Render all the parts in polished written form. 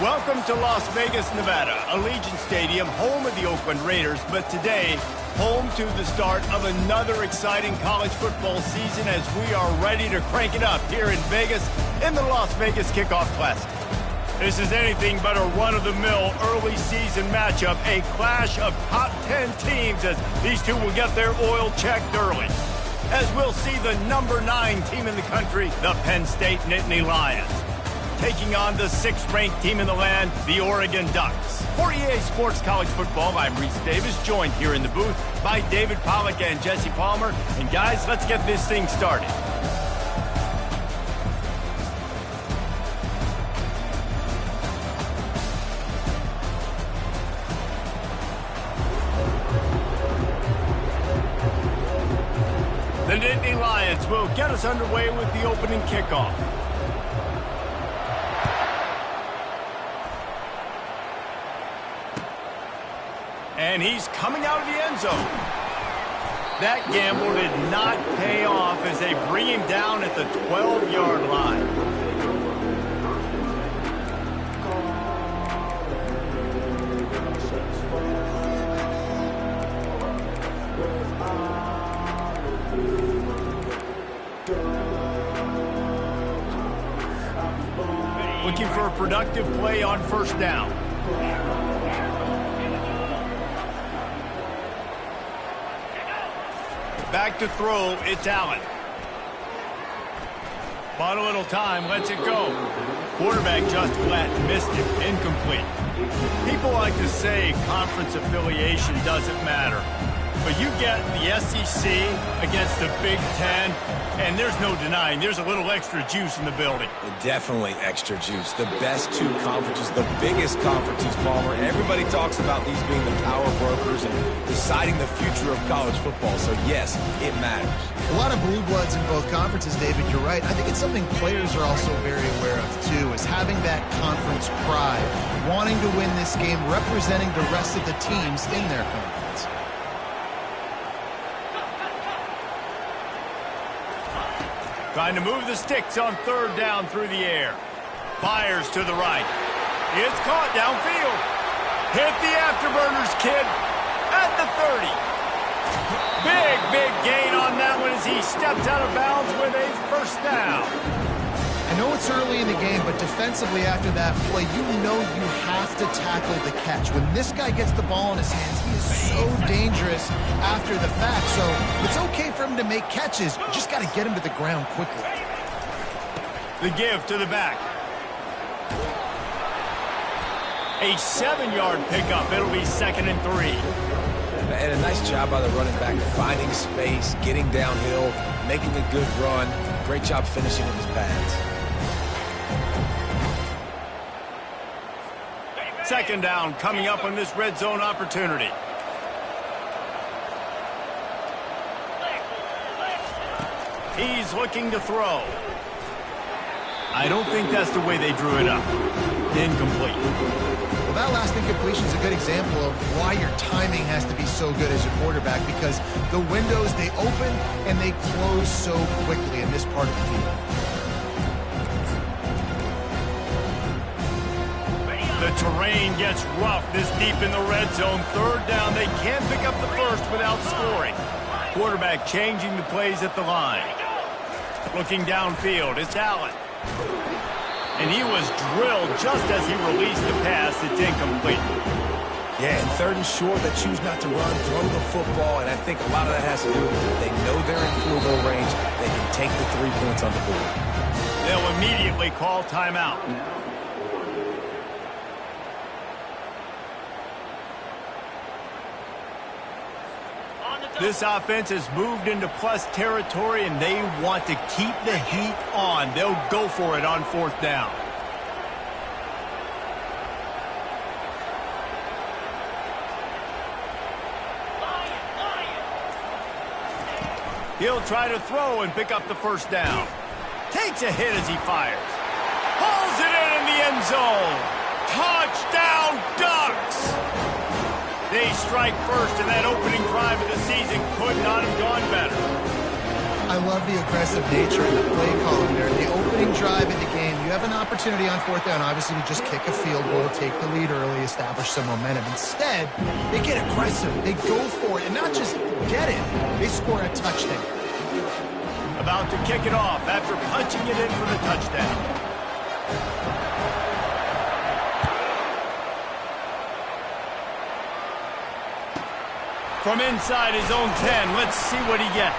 Welcome to Las Vegas, Nevada, Allegiant Stadium, home of the Oakland Raiders, but today, home to the start of another exciting college football season as we are ready to crank it up here in Vegas in the Las Vegas Kickoff Classic. This is anything but a run-of-the-mill early season matchup, a clash of top 10 teams as these two will get their oil checked early. As we'll see the number 9 team in the country, the Penn State Nittany Lions, taking on the 6th-ranked team in the land, the Oregon Ducks. For EA Sports College Football, I'm Reese Davis, joined here in the booth by David Pollack and Jesse Palmer. And guys, let's get this thing started. The Nittany Lions will get us underway with the opening kickoff. And he's coming out of the end zone. That gamble did not pay off as they bring him down at the 12-yard line. Looking for a productive play on first down. Back to throw, it's Allen. Bought a little time, lets it go. Quarterback just flat missed it, incomplete. People like to say conference affiliation doesn't matter. But you get the SEC against the Big Ten, and there's no denying there's a little extra juice in the building. Definitely extra juice. The best two conferences, the biggest conferences, Palmer. Everybody talks about these being the power brokers and deciding the future of college football. So, yes, it matters. A lot of blue bloods in both conferences, David. You're right. I think it's something players are also very aware of, too, is having that conference pride, wanting to win this game, representing the rest of the teams in their conference. Trying to move the sticks on third down through the air. Fires to the right. It's caught downfield. Hit the afterburners, kid, at the 30. Big gain on that one as he steps out of bounds with a first down. I know it's early in the game, but defensively after that play, you know you have to tackle the catch. When this guy gets the ball in his hands, he is so dangerous after the fact. So it's okay for him to make catches. You just got to get him to the ground quickly. The give to the back. A 7-yard pickup. It'll be 2nd and 3. And a nice job by the running back, finding space, getting downhill, making a good run. Great job finishing with his pads. 2nd down coming up on this red zone opportunity. He's looking to throw. I don't think that's the way they drew it up. Incomplete. Well, that last incompletion is a good example of why your timing has to be so good as a quarterback, because the windows, they open and they close so quickly in this part of the field. The terrain gets rough this deep in the red zone. 3rd down, they can't pick up the first without scoring. Quarterback changing the plays at the line. Looking downfield, it's Allen. And he was drilled just as he released the pass. It's incomplete. Yeah, and 3rd and short, they choose not to run, throw the football, and I think a lot of that has to do with it. They know they're in field goal range. They can take the 3 points on the board. They'll immediately call timeout. This offense has moved into plus territory, and they want to keep the heat on. They'll go for it on 4th down. He'll try to throw and pick up the first down. Takes a hit as he fires. Hauls it in the end zone. Touchdown, Ducks! They strike first, and that opening drive of the season could not have gone better. I I love the aggressive nature of the play calling there. The opening drive of the game, you have an opportunity on fourth down, obviously, to just kick a field goal, take the lead early, establish some momentum. Instead, they get aggressive. They go for it, and not just get it, they score a touchdown. About to kick it off after punching it in for the touchdown. From inside his own 10, let's see what he gets.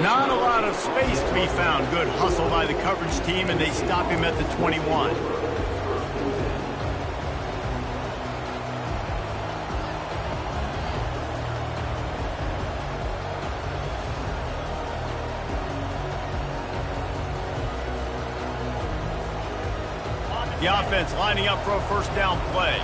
Not a lot of space to be found. Good hustle by the coverage team, and they stop him at the 21. The offense lining up for a first down play.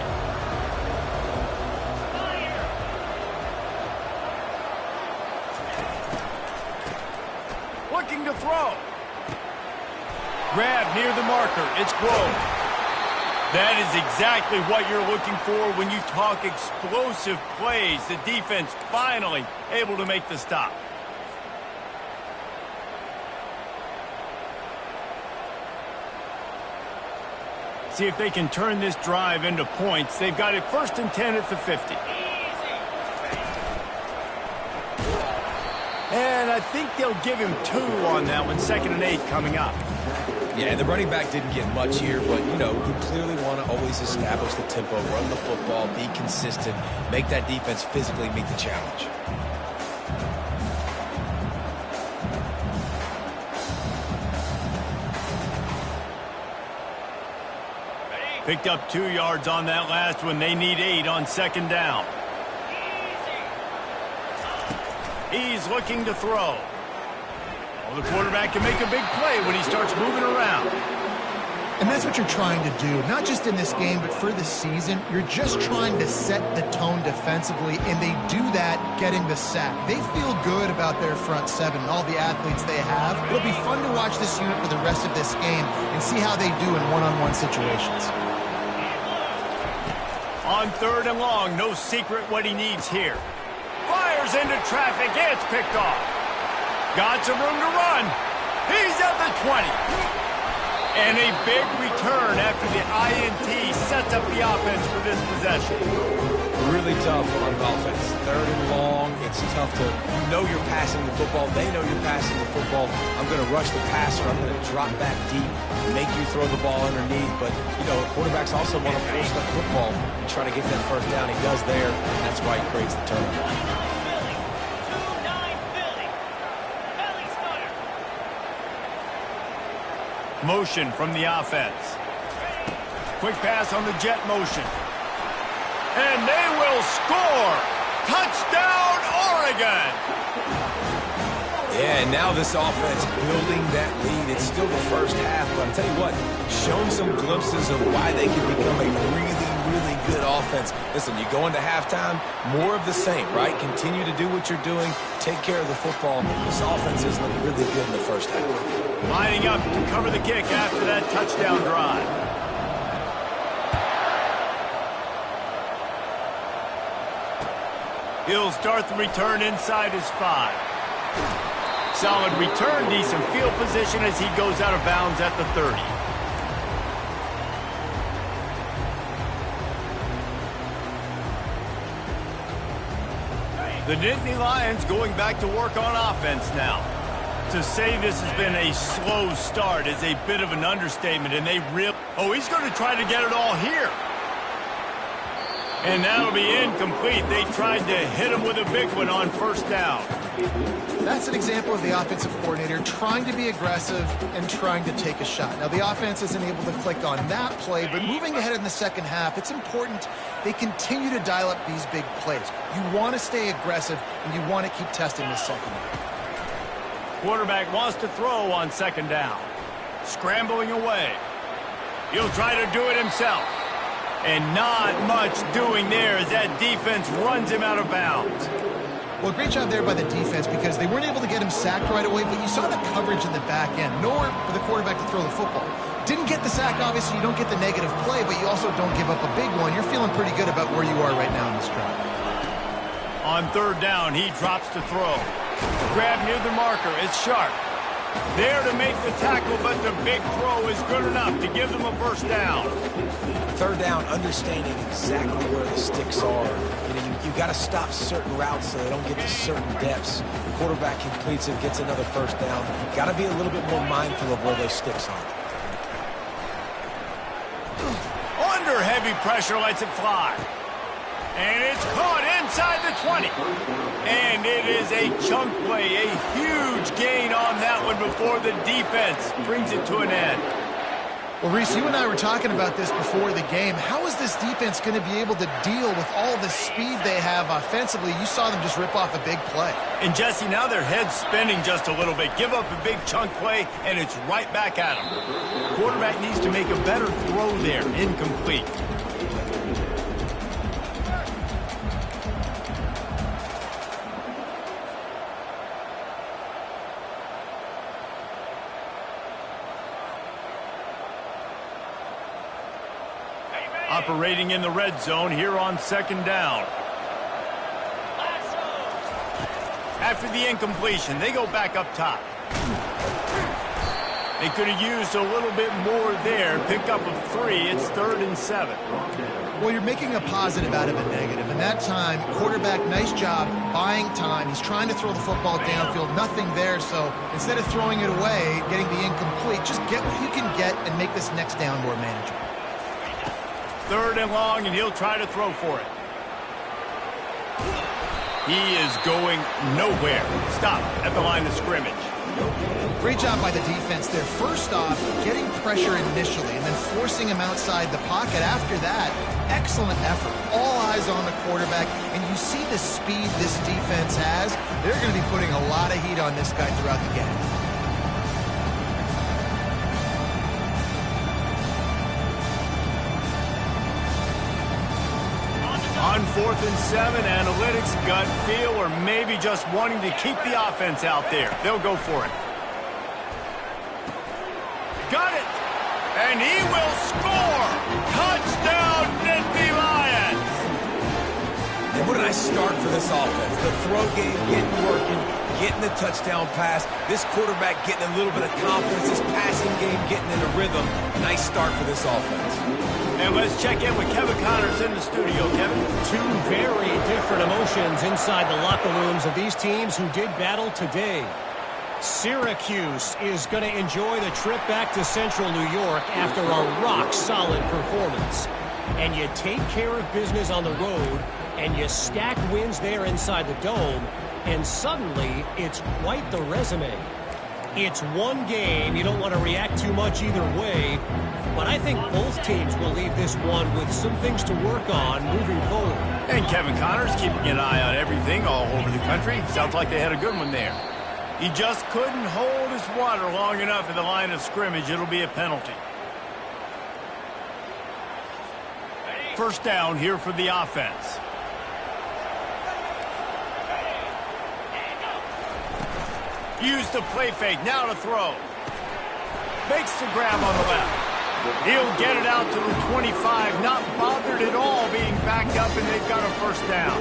Looking to throw. Grab near the marker. It's Grove. That is exactly what you're looking for when you talk explosive plays. The defense finally able to make the stop. See if they can turn this drive into points. They've got it 1st and 10 at the 50. And I think they'll give him 2 on that one. 2nd and 8 coming up. Yeah, the running back didn't get much here, but, you know, you clearly want to always establish the tempo, run the football, be consistent, make that defense physically meet the challenge. Picked up 2 yards on that last one. They need 8 on 2nd down. He's looking to throw. Well, the quarterback can make a big play when he starts moving around. And that's what you're trying to do, not just in this game, but for the season. You're just trying to set the tone defensively, and they do that getting the sack. They feel good about their front 7 and all the athletes they have. It'll be fun to watch this unit for the rest of this game and see how they do in one-on-one situations. On 3rd and long, no secret what he needs here. Fires into traffic, it's picked off. Got some room to run. He's at the 20. And a big return after the INT sets up the offense for this possession. Really tough on offense. 3rd and long, it's tough to know you're passing the football. They know you're passing the football. I'm going to rush the passer. I'm going to drop back deep, make you throw the ball underneath. But, you know, quarterbacks also want to force the football and try to get that first down. He does there, and that's why he creates the turnover. Motion from the offense. Quick pass on the jet motion. And they will score! Touchdown, Oregon! Yeah, and now this offense building that lead. It's still the first half, but I'll tell you what, shown some glimpses of why they can become a really good offense. Listen, you go into halftime, more of the same, right? Continue to do what you're doing, take care of the football. This offense is looking really good in the first half. Lining up to cover the kick after that touchdown drive. He'll start the return inside his 5. Solid return, decent field position as he goes out of bounds at the 30. The Nittany Lions going back to work on offense now. To say this has been a slow start is a bit of an understatement, and they oh, he's going to try to get it all here. And that'll be incomplete. They tried to hit him with a big one on 1st down. That's an example of the offensive coordinator trying to be aggressive and trying to take a shot. Now, the offense isn't able to click on that play, but moving ahead in the 2nd half, it's important they continue to dial up these big plays. You want to stay aggressive, and you want to keep testing this secondary. Quarterback wants to throw on 2nd down. Scrambling away. He'll try to do it himself. And not much doing there as that defense runs him out of bounds. Well, great job there by the defense because they weren't able to get him sacked right away, but you saw the coverage in the back end. Nowhere for the quarterback to throw the football. Didn't get the sack, obviously. You don't get the negative play, but you also don't give up a big one. You're feeling pretty good about where you are right now in this drive. On 3rd down, he drops to throw. Grab near the marker. It's Sharp. There to make the tackle, but the big throw is good enough to give them a first down. Third down, understanding exactly where the sticks are. You got to stop certain routes so they don't get to certain depths. The quarterback completes it, gets another first down. Got to be a little bit more mindful of where those sticks are. Under heavy pressure, lets it fly. And it's caught inside the 20. And it is a chunk play, a huge gain on that one before the defense brings it to an end. Well, Reese, you and I were talking about this before the game. How is this defense going to be able to deal with all the speed they have offensively? You saw them just rip off a big play. And, Jesse, now their head's spinning just a little bit. Give up a big chunk play, and it's right back at them. Quarterback needs to make a better throw there. Incomplete. Operating in the red zone here on second down. After the incompletion, they go back up top. They could have used a little bit more there. Pick up a 3. It's 3rd and 7. Well, you're making a positive out of a negative. And that time, quarterback, nice job buying time. He's trying to throw the football downfield. Nothing there. So instead of throwing it away, getting the incomplete, just get what you can get and make this next down more manageable. 3rd and long, and he'll try to throw for it. He is going nowhere. Stop at the line of scrimmage. Great job by the defense there. First off, getting pressure initially and then forcing him outside the pocket. After that, excellent effort. All eyes on the quarterback, and you see the speed this defense has. They're going to be putting a lot of heat on this guy throughout the game. On 4th and 7, analytics, gut feel, or maybe just wanting to keep the offense out there. They'll go for it. Got it! And he will score! Touchdown, Nittany Lions! And what did I start for this offense? The throw game getting working, getting the touchdown pass. This quarterback getting a little bit of confidence. This passing game getting in a rhythm. Nice start for this offense. And let's check in with Kevin Connors in the studio. Kevin? Two very different emotions inside the locker rooms of these teams who did battle today. Syracuse is going to enjoy the trip back to Central New York after a rock-solid performance. And you take care of business on the road, and you stack wins there inside the Dome, and suddenly it's quite the resume. It's one game. You don't want to react too much either way, but I think both teams will leave this one with some things to work on moving forward. And Kevin Connors keeping an eye on everything all over the country. Sounds like they had a good one there. He just couldn't hold his water long enough at the line of scrimmage. It'll be a penalty. First down here for the offense. Use the play fake. Now to throw. Makes the grab on the left. He'll get it out to the 25. Not bothered at all being backed up, and they've got a first down.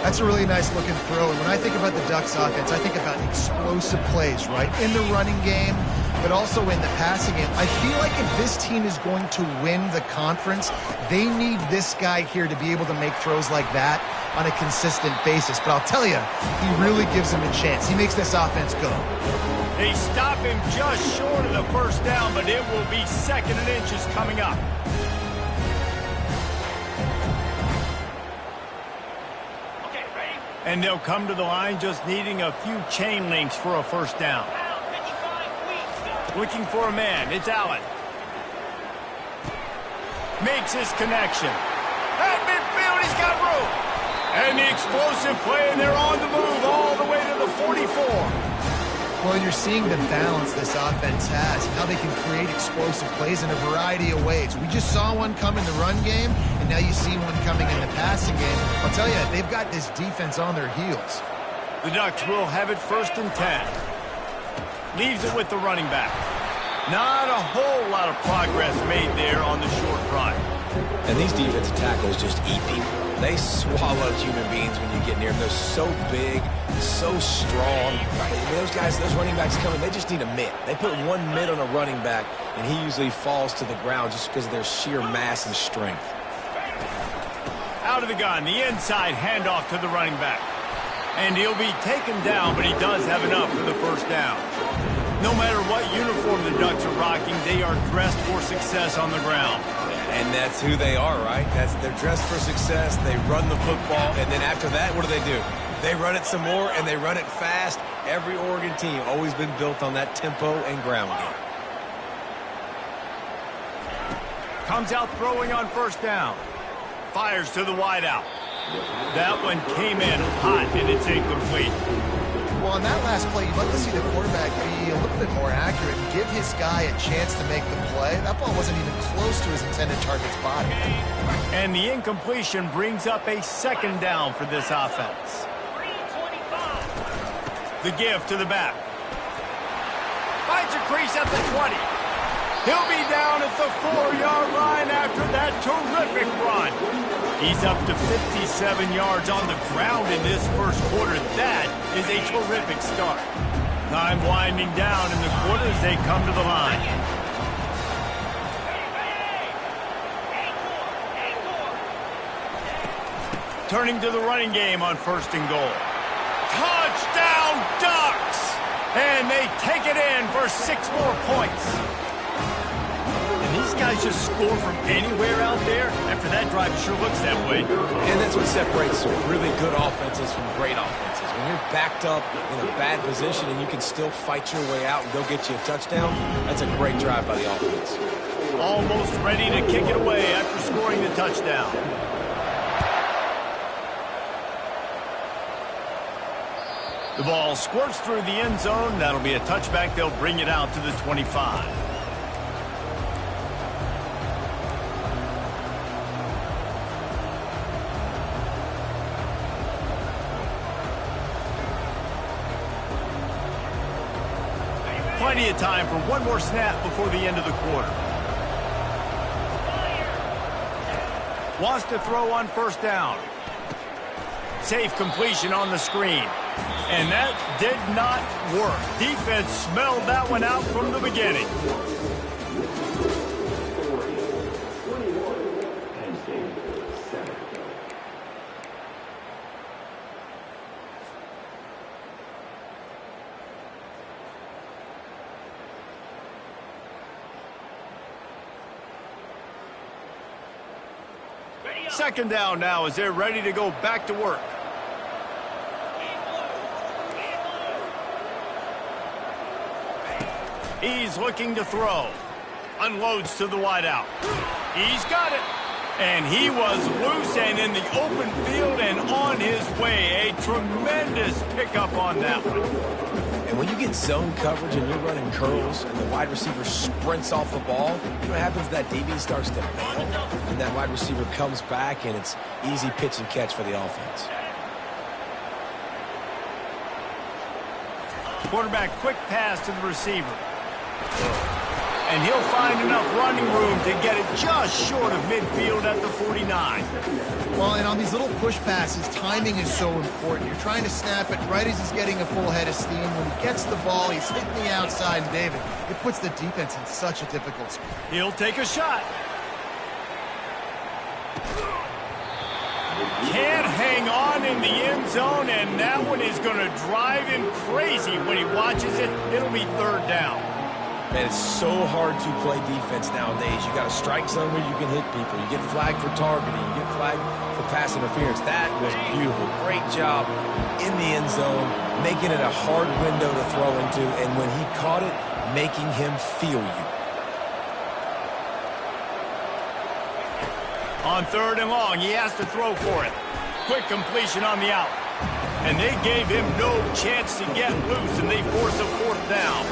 That's a really nice looking throw. And when I think about the Ducks offense, I think about explosive plays, right? In the running game, but also in the passing game. I feel like if this team is going to win the conference, they need this guy here to be able to make throws like that on a consistent basis. But I'll tell you, he really gives them a chance. He makes this offense go. They stop him just short of the first down, but it will be 2nd and inches coming up. Okay, ready? And they'll come to the line just needing a few chain links for a first down. Looking for a man. It's Allen. Makes his connection. At midfield, he's got room. And the explosive play, and they're on the move all the way to the 44. Well, you're seeing the balance this offense has, and how they can create explosive plays in a variety of ways. We just saw one come in the run game, and now you see one coming in the passing game. I'll tell you, they've got this defense on their heels. The Ducks will have it 1st and 10. Leaves it with the running back. Not a whole lot of progress made there on the short run. And these defensive tackles just eat people. They swallow human beings when you get near them. They're so big, so strong. Those guys, those running backs coming, they just need a mitt. They put one mitt on a running back, and he usually falls to the ground just because of their sheer mass and strength. Out of the gun, the inside handoff to the running back. And he'll be taken down, but he does have enough for the first down. No matter what uniform the Ducks are rocking, they are dressed for success on the ground. And that's who they are, right? They're dressed for success. They run the football, and then after that, what do? They run it some more, and they run it fast. Every Oregon team always been built on that tempo and ground game. Comes out throwing on first down. Fires to the wideout. That one came in hot, and it's incomplete. Well, on that last play, you'd like to see the quarterback be a little bit more accurate and give his guy a chance to make the play. That ball wasn't even close to his intended target's body. And the incompletion brings up a second down for this offense. The give to the back. Finds a crease at the 20. He'll be down at the 4-yard line after that terrific run. He's up to 57 yards on the ground in this first quarter. That is a terrific start. Time winding down in the quarter as they come to the line. Turning to the running game on first and goal. Touchdown, Ducks! And they take it in for 6 more points. These guys just score from anywhere out there. After that drive, it sure looks that way. And that's what separates really good offenses from great offenses. When you're backed up in a bad position and you can still fight your way out and go get you a touchdown, that's a great drive by the offense. Almost ready to kick it away after scoring the touchdown. The ball squirts through the end zone. That'll be a touchback. They'll bring it out to the 25. Plenty of time for one more snap before the end of the quarter. Wants to throw on first down. Safe completion on the screen. And that did not work. Defense smelled that one out from the beginning. Second down now as they're ready to go back to work. He's looking to throw. Unloads to the wideout. He's got it. And he was loose and in the open field and on his way. A tremendous pickup on that one. And when you get zone coverage and you're running curls and the wide receiver sprints off the ball, you know what happens? That DB starts to bail, and that wide receiver comes back, and it's easy pitch and catch for the offense. Quarterback quick pass to the receiver. And he'll find enough running room to get it just short of midfield at the 49. Well, and on these little push passes, timing is so important. You're trying to snap it right as he's getting a full head of steam. When he gets the ball, he's hitting the outside, and David, it puts the defense in such a difficult spot. He'll take a shot. Can't hang on in the end zone, and that one is going to drive him crazy when he watches it. It'll be third down. Man, it's so hard to play defense nowadays. You got a strike zone where you can hit people. You get flagged for targeting. You get flagged for pass interference. That was beautiful. Great job in the end zone, making it a hard window to throw into, and when he caught it, making him feel you. On third and long, he has to throw for it. Quick completion on the out. And they gave him no chance to get loose, and they force a fourth down.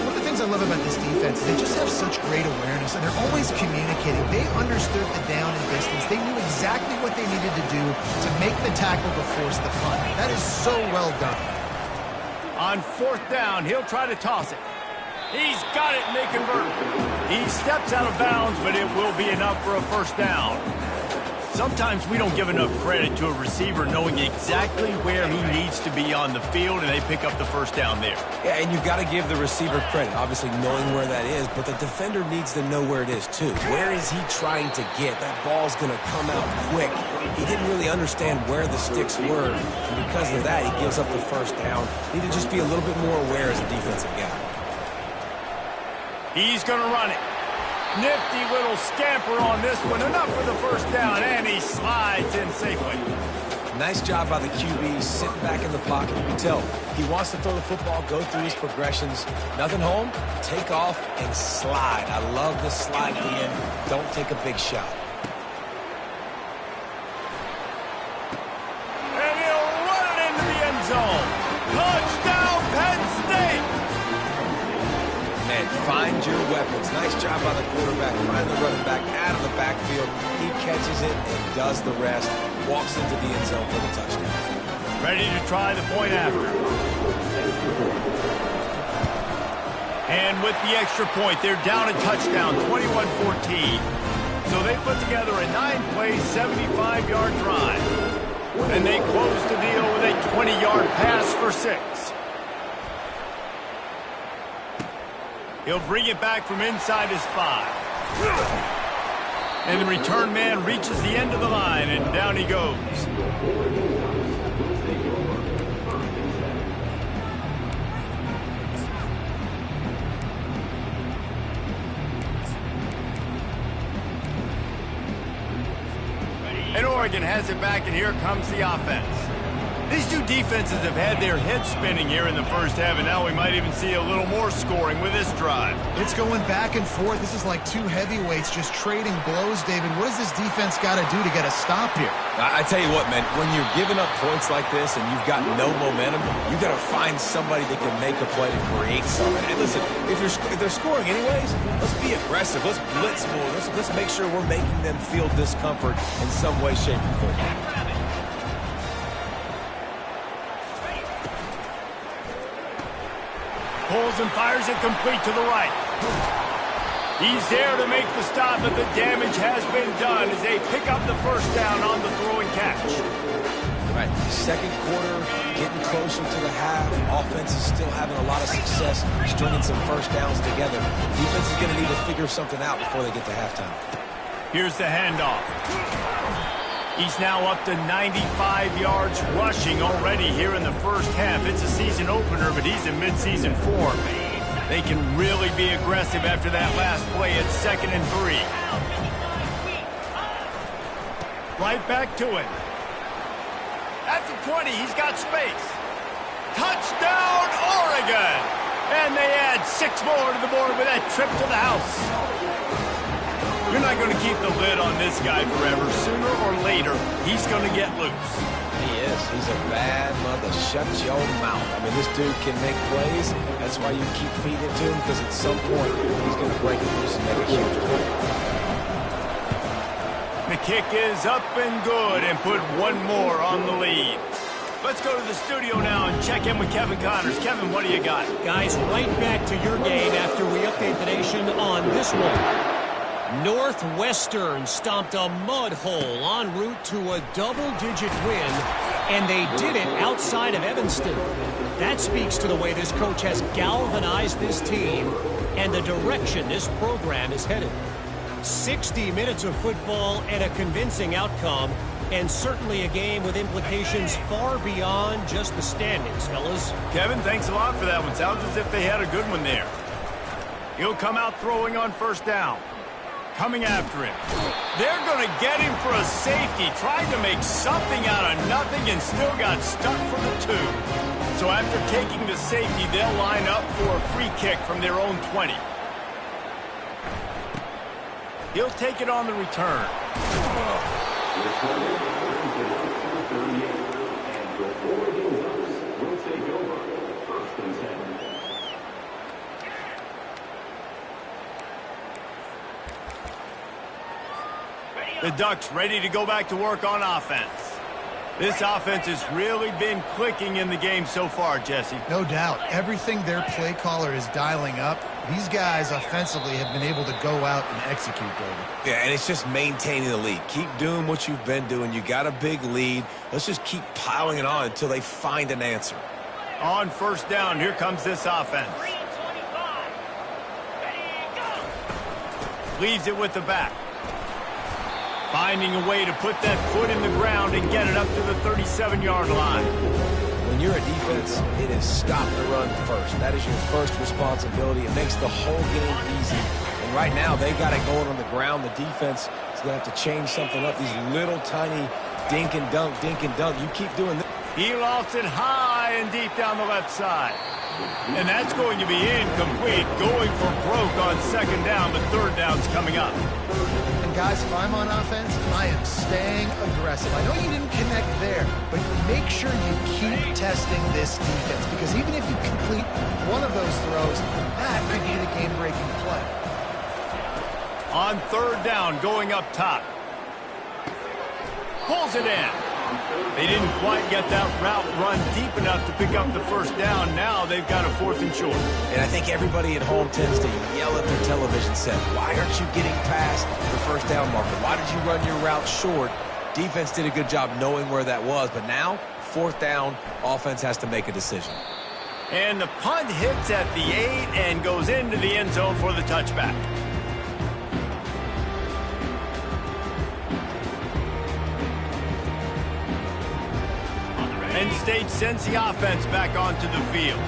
One of the things I love about this defense is they just have such great awareness, and they're always communicating. They understood the down and distance. They knew exactly what they needed to do to make the tackle to force the punt. That is so well done. On fourth down, he'll try to toss it. He's got it, and they convert. He steps out of bounds, but it will be enough for a first down. Sometimes we don't give enough credit to a receiver knowing exactly where he needs to be on the field, and they pick up the first down there. Yeah, and you've got to give the receiver credit, obviously knowing where that is, but the defender needs to know where it is too. Where is he trying to get? That ball's going to come out quick. He didn't really understand where the sticks were, and because of that, he gives up the first down. Need to just be a little bit more aware as a defensive guy. He's going to run it. Nifty little scamper on this one. Enough for the first down, and he slides in safely. Nice job by the QB, sitting back in the pocket. You can tell he wants to throw the football, go through his progressions. Nothing home, take off, and slide. I love the slide at the end. Don't take a big shot. And he'll run it into the end zone. Touchdown, Penn State! Man, find your weapons. Nice job by the quarterback. Find the running back out of the backfield. He catches it and does the rest. Walks into the end zone for the touchdown. Ready to try the point after. And with the extra point, they're down a touchdown, 21-14. So they put together a 9-play, 75-yard drive. And they close the deal with a 20-yard pass for 6. He'll bring it back from inside his 5. And the return man reaches the end of the line, and down he goes. And Oregon has it back, and here comes the offense. These two defenses have had their heads spinning here in the first half, and now we might even see a little more scoring with this drive. It's going back and forth. This is like two heavyweights just trading blows, David. What does this defense got to do to get a stop here? I tell you what, man, when you're giving up points like this and you've got no momentum, you got to find somebody that can make a play to create something. And listen, if they're scoring anyways, let's be aggressive. Let's blitz more. Let's make sure we're making them feel discomfort in some way, shape, or form. Pulls and fires it complete to the right. He's there to make the stop, but the damage has been done as they pick up the first down on the throw and catch. Right, second quarter, getting closer to the half. Offense is still having a lot of success stringing some first downs together. Defense is going to need to figure something out before they get to halftime. Here's the handoff. He's now up to 95 yards rushing already here in the first half. It's a season opener, but he's in midseason form. They can really be aggressive after that last play at 2nd and 3. Right back to him. At the 20, he's got space. Touchdown, Oregon! And they add 6 more to the board with that trip to the house. You're not going to keep the lid on this guy forever. Sooner or later, he's going to get loose. He is. He's a bad mother. Shut your mouth. I mean, this dude can make plays. That's why you keep feeding it to him, because at some point, he's going to break it loose and make a huge play. The kick is up and good and put one more on the lead. Let's go to the studio now and check in with Kevin Connors. Kevin, what do you got? Guys, right back to your game after we update the nation on this one. Northwestern stomped a mud hole en route to a double-digit win, and they did it outside of Evanston. That speaks to the way this coach has galvanized this team and the direction this program is headed. 60 minutes of football and a convincing outcome, and certainly a game with implications far beyond just the standings, fellas. Kevin, thanks a lot for that one. Sounds as if they had a good one there. He'll come out throwing on first down. Coming after him. They're going to get him for a safety. Tried to make something out of nothing and still got stuck for the 2. So after taking the safety, they'll line up for a free kick from their own 20. He'll take it on the return. The Ducks ready to go back to work on offense. This offense has really been clicking in the game so far, Jesse. No doubt. Everything their play caller is dialing up These guys offensively have been able to go out and execute, David. Yeah, and it's just maintaining the lead. Keep doing what you've been doing. You got a big lead. Let's just keep piling it on until they find an answer. On first down, here comes this offense. Leaves it with the back. Finding a way to put that foot in the ground and get it up to the 37-yard line. When you're a defense, it is stop the run first. That is your first responsibility. It makes the whole game easy. And right now, they got it going on the ground. The defense is going to have to change something up. These little tiny dink and dunk, dink and dunk. You keep doing this. He lofts it high and deep down the left side. And that's going to be incomplete. Going for broke on second down, but third down's coming up. And guys, if I'm on offense, I am staying aggressive. I know you didn't connect there, but make sure you keep testing this defense, because even if you complete one of those throws, that could be the game-breaking play. On third down, going up top. Pulls it in. They didn't quite get that route run deep enough to pick up the first down. Now they've got a 4th and short. And I think everybody at home tends to yell at their television set. Why aren't you getting past the first down marker? Why did you run your route short? Defense did a good job knowing where that was. But now, 4th down, offense has to make a decision. And the punt hits at the 8 and goes into the end zone for the touchback. Penn State sends the offense back onto the field.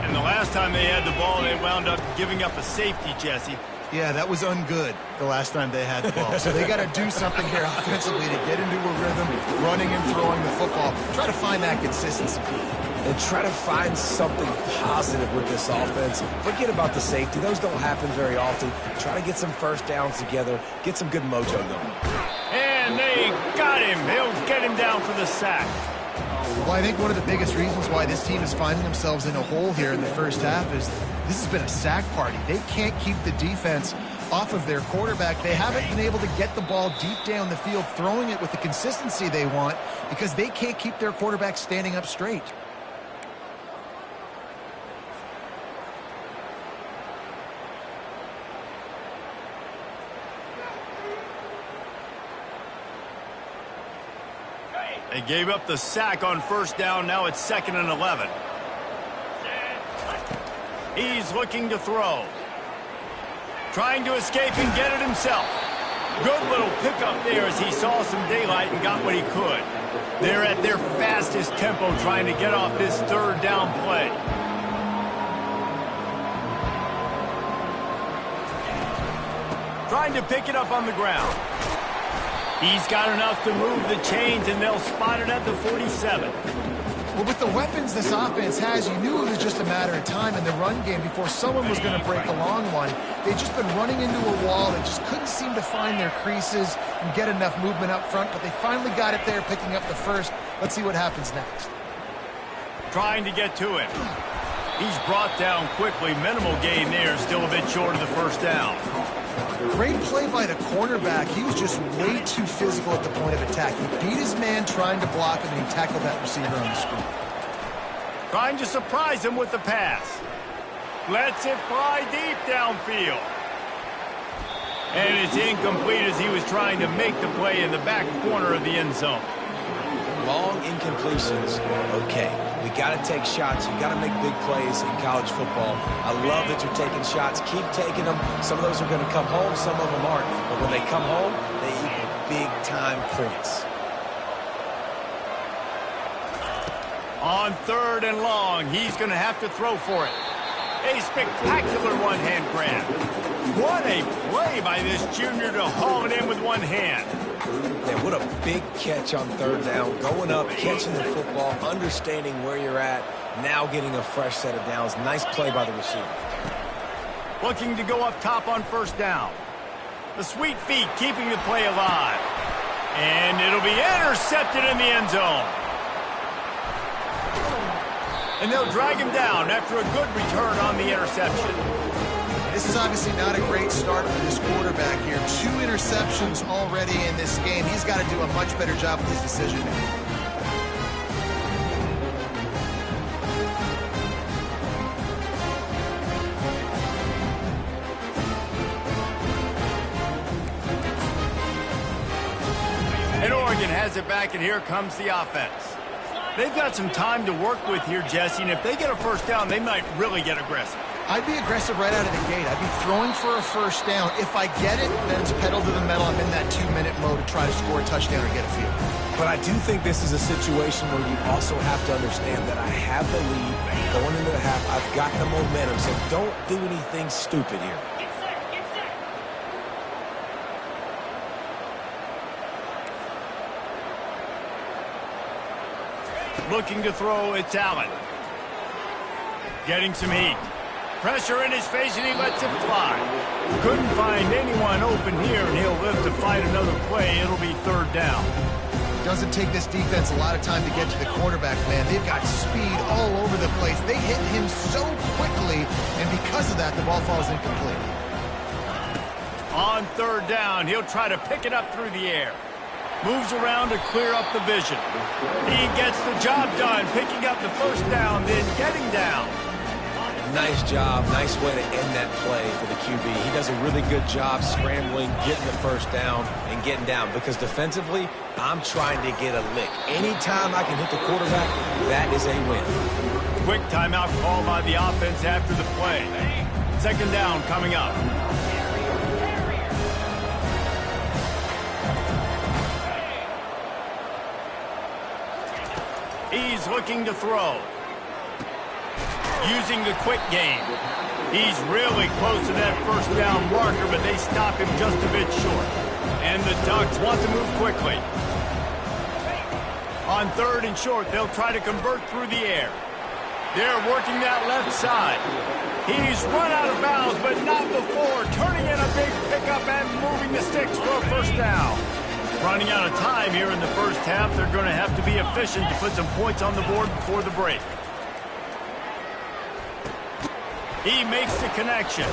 And the last time they had the ball, they wound up giving up a safety, Jesse. Yeah, that was ungood the last time they had the ball. So they got to do something here offensively to get into a rhythm, running and throwing the football. Try to find that consistency. And try to find something positive with this offense. Forget about the safety. Those don't happen very often. Try to get some first downs together. Get some good mojo going. And they got him. They'll get him down for the sack. Well, I think one of the biggest reasons why this team is finding themselves in a hole here in the first half is this has been a sack party. They can't keep the defense off of their quarterback. They haven't been able to get the ball deep down the field, throwing it with the consistency they want, because they can't keep their quarterback standing up straight. They gave up the sack on first down. Now it's 2nd and 11. He's looking to throw. Trying to escape and get it himself. Good little pickup there as he saw some daylight and got what he could. They're at their fastest tempo trying to get off this third down play. Trying to pick it up on the ground. He's got enough to move the chains, and they'll spot it at the 47. Well, with the weapons this offense has, you knew it was just a matter of time in the run game before someone was going to break a long one. They'd just been running into a wall. They just couldn't seem to find their creases and get enough movement up front, but they finally got it there, picking up the first. Let's see what happens next. Trying to get to him. He's brought down quickly. Minimal gain there, still a bit short of the first down. Great play by the cornerback. He was just way too physical at the point of attack. He beat his man trying to block him, and he tackled that receiver on the screen. Trying to surprise him with the pass. Lets it fly deep downfield. And it's incomplete as he was trying to make the play in the back corner of the end zone. Long incompletions are okay. We got to take shots. You got to make big plays in college football. I love that you're taking shots. Keep taking them. Some of those are going to come home. Some of them aren't. But when they come home, they equal big-time points. On 3rd and long, he's going to have to throw for it. A spectacular one-hand grab. What a play by this junior to haul it in with one hand. Yeah, what a big catch on 3rd down. Going up, catching the football, understanding where you're at, now getting a fresh set of downs. Nice play by the receiver. Looking to go up top on first down. The sweet feet keeping the play alive. And it'll be intercepted in the end zone. And they'll drag him down after a good return on the interception. This is obviously not a great start for this quarterback here. 2 interceptions already in this game. He's got to do a much better job with his decision-making. Oregon has it back, and here comes the offense. They've got some time to work with here, Jesse, and if they get a first down, they might really get aggressive. I'd be aggressive right out of the gate. I'd be throwing for a first down. If I get it, then it's pedal to the metal. I'm in that 2-minute mode to try to score a touchdown or get a field. But I do think this is a situation where you also have to understand that I have the lead going into the half. I've got the momentum, so don't do anything stupid here. Looking to throw, it's Allen. Getting some heat. Pressure in his face, and he lets it fly. Couldn't find anyone open here, and he'll live to fight another play. It'll be third down. Doesn't take this defense a lot of time to get to the quarterback, man. They've got speed all over the place. They hit him so quickly, and because of that, the ball falls incomplete. On third down, he'll try to pick it up through the air. Moves around to clear up the vision. He gets the job done, picking up the first down, then getting down. Nice job. Nice way to end that play for the QB. He does a really good job scrambling, getting the first down, and getting down. Because defensively, I'm trying to get a lick. Anytime I can hit the quarterback, that is a win. Quick timeout call by the offense after the play. Second down coming up. He's looking to throw. Using the quick game. He's really close to that first down marker, but they stop him just a bit short. And the Ducks want to move quickly. On third and short, they'll try to convert through the air. They're working that left side. He's run out of bounds, but not before. Turning in a big pickup and moving the sticks for a first down. Running out of time here in the first half. They're going to have to be efficient to put some points on the board before the break. He makes the connection.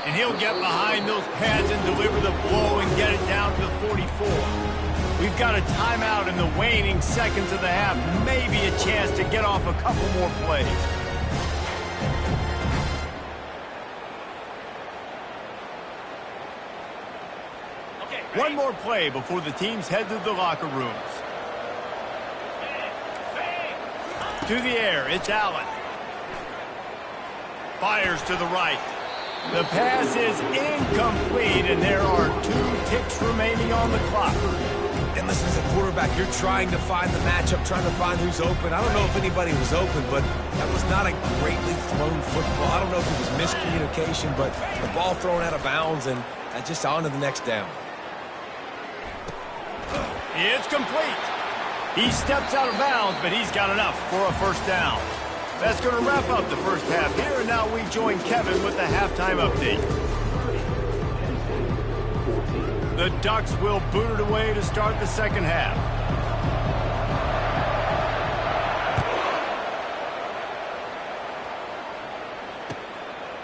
And he'll get behind those pads and deliver the blow and get it down to the 44. We've got a timeout in the waning seconds of the half. Maybe a chance to get off a couple more plays. One more play before the teams head to the locker rooms. To the air, it's Allen. Fires to the right. The pass is incomplete, and there are 2 ticks remaining on the clock. And listen, as a quarterback, you're trying to find the matchup, trying to find who's open. I don't know if anybody was open, but that was not a greatly thrown football. I don't know if it was miscommunication, but the ball thrown out of bounds, and just on to the next down. It's complete. He steps out of bounds, but he's got enough for a first down. That's going to wrap up the first half here, and now we join Kevin with the halftime update. The Ducks will boot it away to start the second half.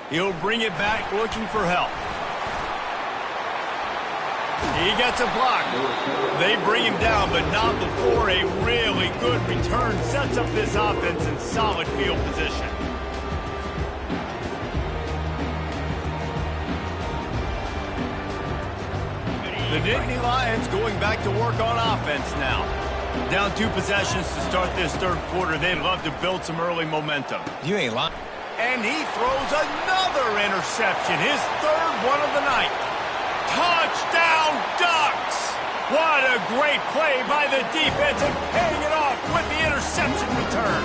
He'll bring it back looking for help. He gets a block. They bring him down, but not before a really good return sets up this offense in solid field position. The Nittany Lions going back to work on offense now. Down 2 possessions to start this third quarter. They'd love to build some early momentum. You ain't lying. And he throws another interception, his third one of the night. Touchdown, Ducks! What a great play by the defense and paying it off with the interception return.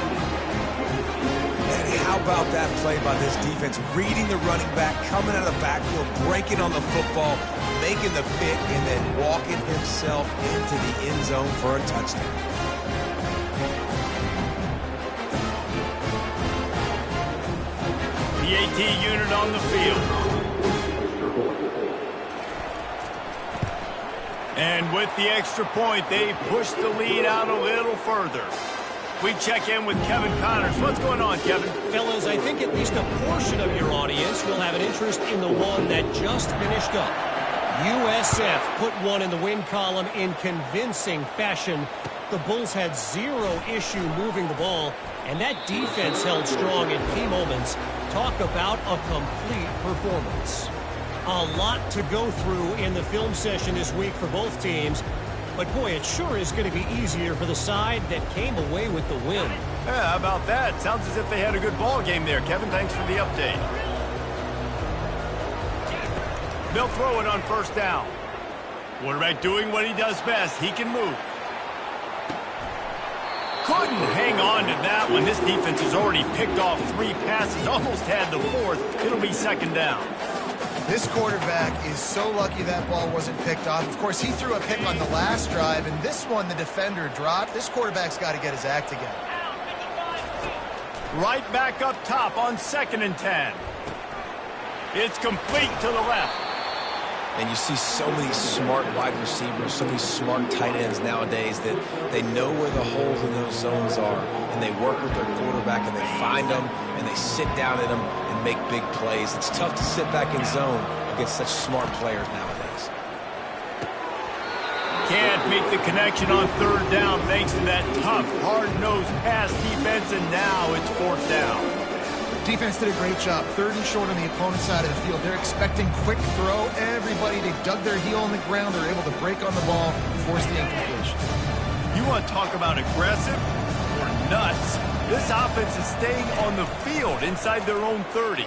And how about that play by this defense? Reading the running back, coming out of the backfield, breaking on the football, making the pick, and then walking himself into the end zone for a touchdown. The AT unit on the field. And with the extra point, they push the lead out a little further. We check in with Kevin Connors. What's going on, Kevin? Fellas, I think at least a portion of your audience will have an interest in the one that just finished up. USF put one in the win column in convincing fashion. The Bulls had 0 issue moving the ball, and that defense held strong in key moments. Talk about a complete performance. A lot to go through in the film session this week for both teams. But boy, it sure is going to be easier for the side that came away with the win. Yeah, how about that? Sounds as if they had a good ball game there. Kevin, thanks for the update. They'll throw it on first down. Quarterback doing what he does best. He can move. Couldn't hang on to that one. This defense has already picked off 3 passes, almost had the 4th. It'll be second down. This quarterback is so lucky that ball wasn't picked off. Of course, he threw a pick on the last drive, and this one the defender dropped. This quarterback's got to get his act together. Right back up top on 2nd and 10. It's complete to the left. And you see so many smart wide receivers, so many smart tight ends nowadays that they know where the holes in those zones are, and they work with their quarterback, and they find them, and they sit down in them and make big plays. It's tough to sit back in zone against such smart players nowadays. Can't make the connection on 3rd down thanks to that tough, hard-nosed pass defense, and now it's 4th down. Defense did a great job. 3rd and short on the opponent's side of the field. They're expecting quick throw. Everybody, they dug their heel on the ground. They're able to break on the ball and force the incompletion. You want to talk about aggressive or nuts? This offense is staying on the field inside their own 30.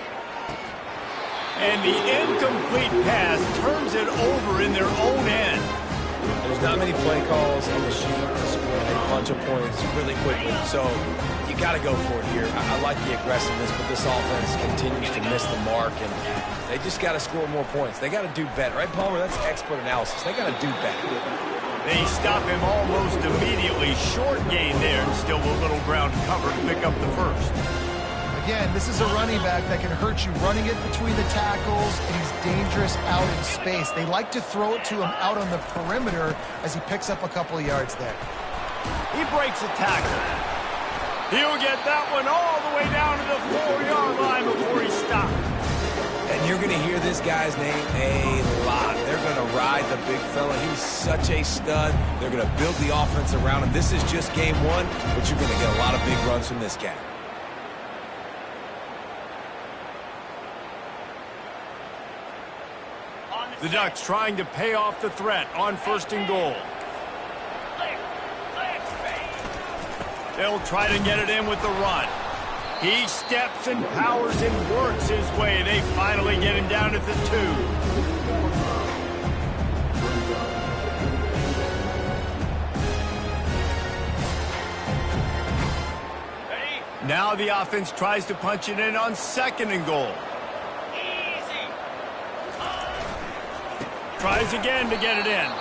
And the incomplete pass turns it over in their own end. There's not many play calls on the sheet to score a bunch of points really quickly. So you got to go for it here. I like the aggressiveness, but this offense continues to miss the mark, and they just got to score more points. They got to do better. Right, Palmer? That's expert analysis. They got to do better. They stop him almost immediately. Short gain there, and still a little ground cover to pick up the 1st. Again, this is a running back that can hurt you running it between the tackles, and he's dangerous out in space. They like to throw it to him out on the perimeter as he picks up a couple of yards there. He breaks a tackle. He'll get that one all the way down to the 4-yard line before he stops. And you're going to hear this guy's name a lot. They're going to ride the big fella. He's such a stud. They're going to build the offense around him. This is just game 1, but you're going to get a lot of big runs from this guy. The Ducks trying to pay off the threat on 1st and goal. They'll try to get it in with the run. He steps and powers and works his way. They finally get him down at the 2. Now the offense tries to punch it in on 2nd and goal. Tries again to get it in.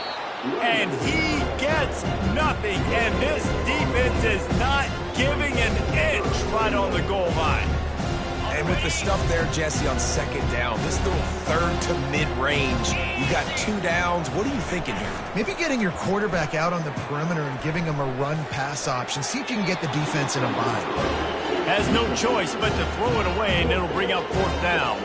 And he gets nothing. And this defense is not giving an inch right on the goal line. And with the stuff there, Jesse, on 2nd down, this little 3rd to mid-range, you got 2 downs. What are you thinking here? Maybe getting your quarterback out on the perimeter and giving him a run-pass option. See if you can get the defense in a bind. Has no choice but to throw it away, and it'll bring up 4th down.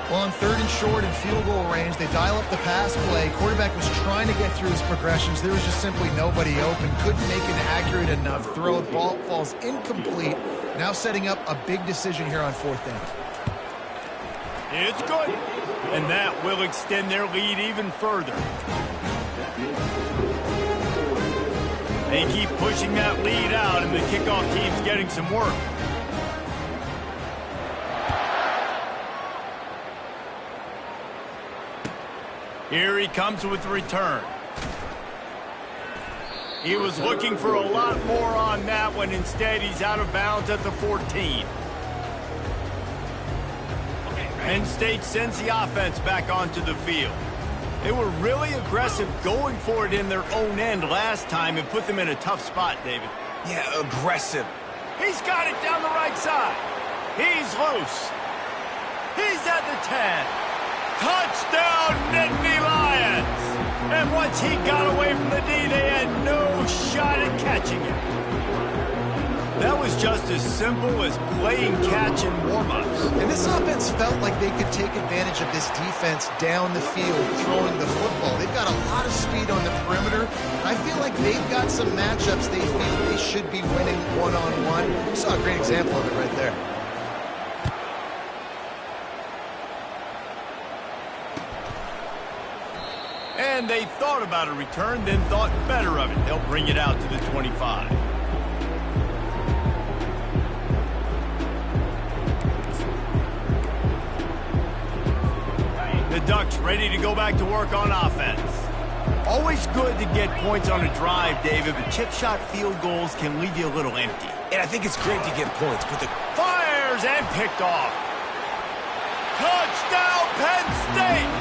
Well, on 3rd and short and field goal range, they dial up the pass play. Quarterback was trying to get through his progressions. There was just simply nobody open. Couldn't make an accurate enough throw. The ball falls incomplete. Now setting up a big decision here on 4th down. It's good. And that will extend their lead even further. They keep pushing that lead out, and the kickoff team's getting some work. Here he comes with the return. He was looking for a lot more on that one. Instead, he's out of bounds at the 14. Penn State sends the offense back onto the field. They were really aggressive going for it in their own end last time and put them in a tough spot, David. Yeah, aggressive. He's got it down the right side. He's loose. He's at the 10. Touchdown, Nittany Lions! And once he got away from the D, they had no shot at catching him. That was just as simple as playing catch in warm-ups. And this offense felt like they could take advantage of this defense down the field, throwing the football. They've got a lot of speed on the perimeter. I feel like they've got some matchups they feel they should be winning one-on-one. You saw a great example of it right there. And they thought about a return, then thought better of it. They'll bring it out to the 25. The Ducks ready to go back to work on offense. Always good to get points on a drive, David, but chip shot field goals can leave you a little empty. And I think it's great to get points, but the Fires and picked off. Touchdown, Penn State!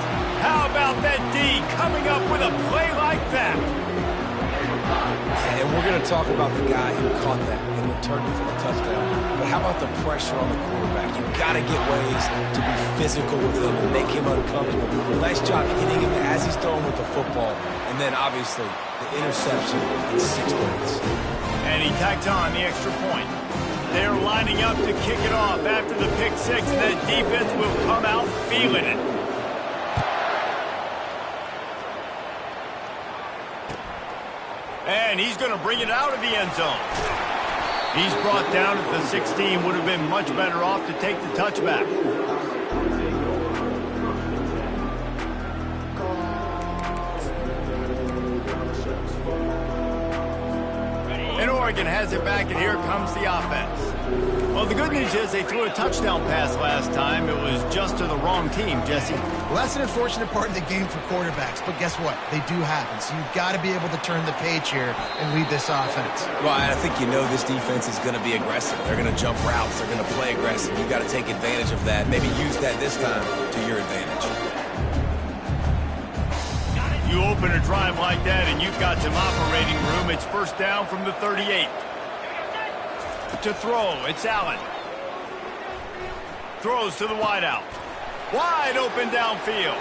How about that D coming up with a play like that? And we're going to talk about the guy who caught that and returned it for the touchdown. But how about the pressure on the quarterback? You've got to get ways to be physical with him and make him uncomfortable. Nice job hitting him as he's throwing with the football. And then, obviously, the interception in 6 points. And he tacked on the extra point. They're lining up to kick it off after the pick 6, and that defense will come out feeling it. And he's going to bring it out of the end zone. He's brought down at the 16. Would have been much better off to take the touchback. And Oregon has it back, and here comes the offense. Well, the good news is they threw a touchdown pass last time. It was just to the wrong team, Jesse. Well, that's an unfortunate part of the game for quarterbacks, but guess what? They do happen, so you've got to be able to turn the page here and lead this offense. Well, I think you know this defense is going to be aggressive. They're going to jump routes. They're going to play aggressive. You've got to take advantage of that. Maybe use that this time to your advantage. You open a drive like that and you've got some operating room. It's first down from the 38. To throw, it's Allen. Throws to the wideout. Wide open downfield.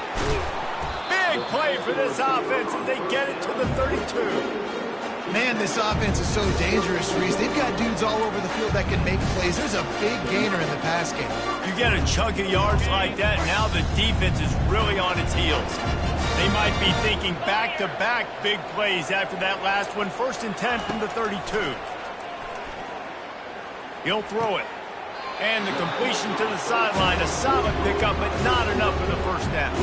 Big play for this offense as they get it to the 32. Man, this offense is so dangerous, Reese. They've got dudes all over the field that can make plays. There's a big gainer in the pass game. You get a chunk of yards like that, now the defense is really on its heels. They might be thinking back-to-back big plays after that last one. 1st and 10 from the 32. He'll throw it. And the completion to the sideline, a solid pickup, but not enough for the first down.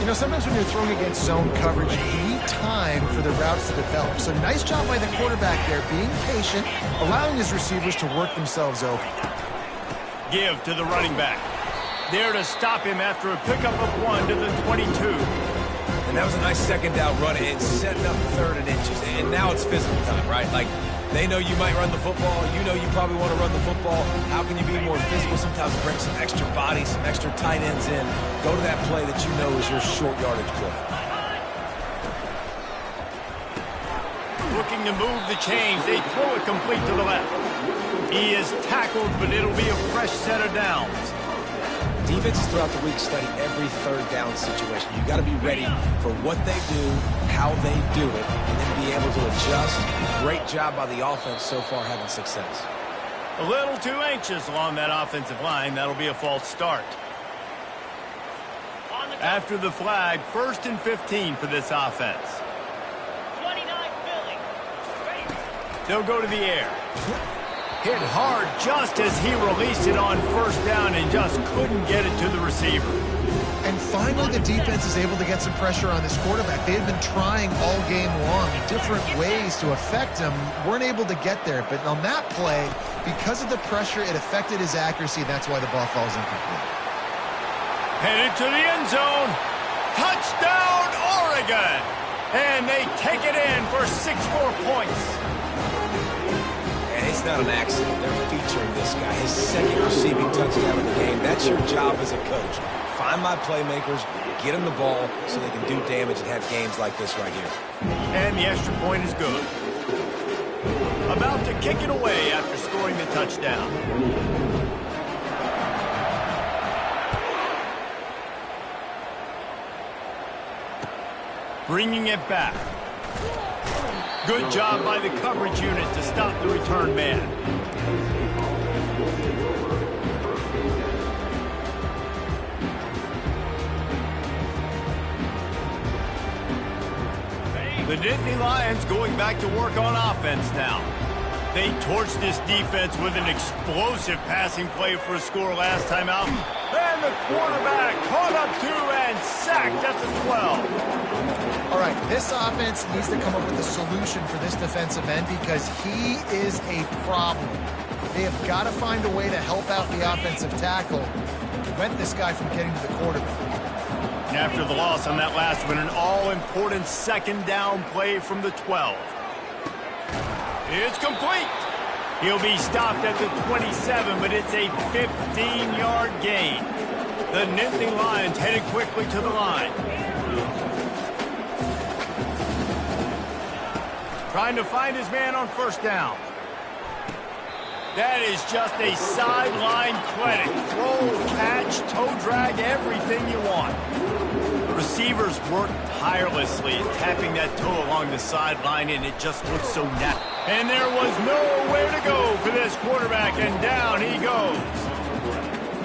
You know, sometimes when you're throwing against zone coverage, you need time for the routes to develop. So nice job by the quarterback there, being patient, allowing his receivers to work themselves open. Give to the running back. There to stop him after a pickup of 1 to the 22. And that was a nice second down run and setting up 3rd and inches. And now it's physical time, right? Like, they know you might run the football. You know you probably want to run the football. How can you be more physical? Sometimes bring some extra body, some extra tight ends in. Go to that play that you know is your short yardage play. Looking to move the chains. They throw it complete to the left. He is tackled, but it'll be a fresh set of downs. Defenses throughout the week study every 3rd down situation. You got to be ready for what they do, how they do it, and then be able to adjust. Great job by the offense so far having success. A little too anxious along that offensive line. That'll be a false start. After the flag, 1st and 15 for this offense. 29 Philly. They'll go to the air. Hit hard just as he released it on 1st down and just couldn't get it to the receiver. And finally, the defense is able to get some pressure on this quarterback. They had been trying all game long, different ways to affect him, weren't able to get there. But on that play, because of the pressure, it affected his accuracy, and that's why the ball falls incomplete. Headed to the end zone. Touchdown, Oregon! And they take it in for 6 more points. And it's not an accident. They're featuring this guy. His 2nd receiving touchdown of the game. That's your job as a coach. Find my playmakers, get them the ball so they can do damage and have games like this right here. And the extra point is good. About to kick it away after scoring the touchdown. Bringing it back. Good job by the coverage unit to stop the return man. The Nittany Lions going back to work on offense now. They torched this defense with an explosive passing play for a score last time out. And the quarterback caught up to and sacked. sacked at the 12. All right, this offense needs to come up with a solution for this defensive end because he is a problem. They have got to find a way to help out the offensive tackle to prevent this guy from getting to the quarterback. And after the loss on that last one, an all-important second down play from the 12. It's complete. He'll be stopped at the 27, but it's a 15-yard gain. The Nittany Lions headed quickly to the line. Trying to find his man on first down. That is just a sideline clinic. Throw, catch, toe drag, everything you want. Receivers work tirelessly at tapping that toe along the sideline, and it just looks so natural. And there was nowhere to go for this quarterback, and down he goes.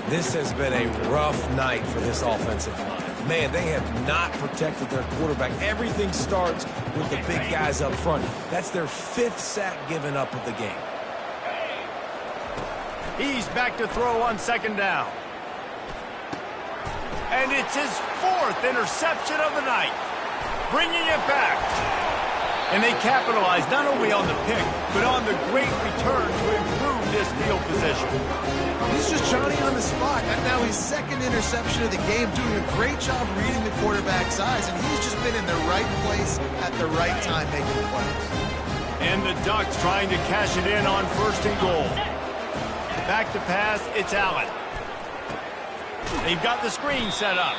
This has been a rough night for this offensive line. Man, they have not protected their quarterback. Everything starts with the big guys up front. That's their 5th sack given up of the game. He's back to throw on second down. And it's his 4th interception of the night. Bringing it back. And they capitalize not only on the pick, but on the great return to improve this field position. He's just Johnny on the spot. And now his 2nd interception of the game, doing a great job reading the quarterback's eyes, and he's just been in the right place at the right time making the plays. And the Ducks trying to cash it in on 1st and goal. Back to pass, it's Allen. They've got the screen set up.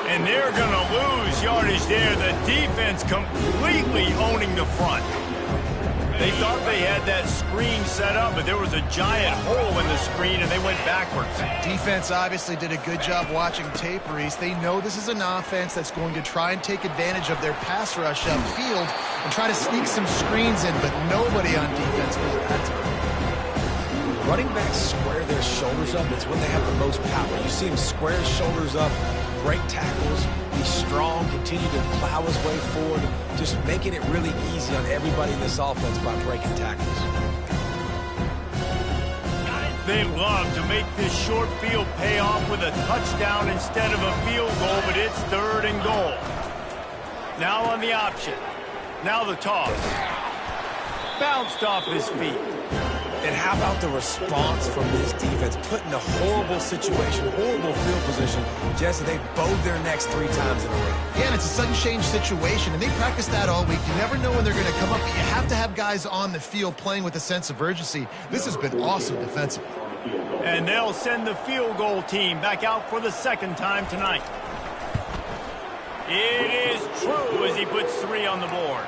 And they're going to lose yardage there. The defense completely owning the front. They thought they had that screen set up, but there was a giant hole in the screen, and they went backwards. Defense obviously did a good job watching tape, Reese. They know this is an offense that's going to try and take advantage of their pass rush upfield and try to sneak some screens in, but nobody on defense for that time. Running backs square their shoulders up. It's when they have the most power. You see him square his shoulders up, break tackles, be strong, continue to plow his way forward, just making it really easy on everybody in this offense by breaking tackles. They love to make this short field pay off with a touchdown instead of a field goal, but it's 3rd and goal. Now on the option. Now the toss. Bounced off his feet. And how about the response from this defense? Put in a horrible situation, horrible field position. Jesse, they bowed their necks 3 times in a row. Yeah, and it's a sudden change situation, and they practice that all week. You never know when they're going to come up, but you have to have guys on the field playing with a sense of urgency. This has been awesome defensively. And they'll send the field goal team back out for the 2nd time tonight. It is true as he puts 3 on the board.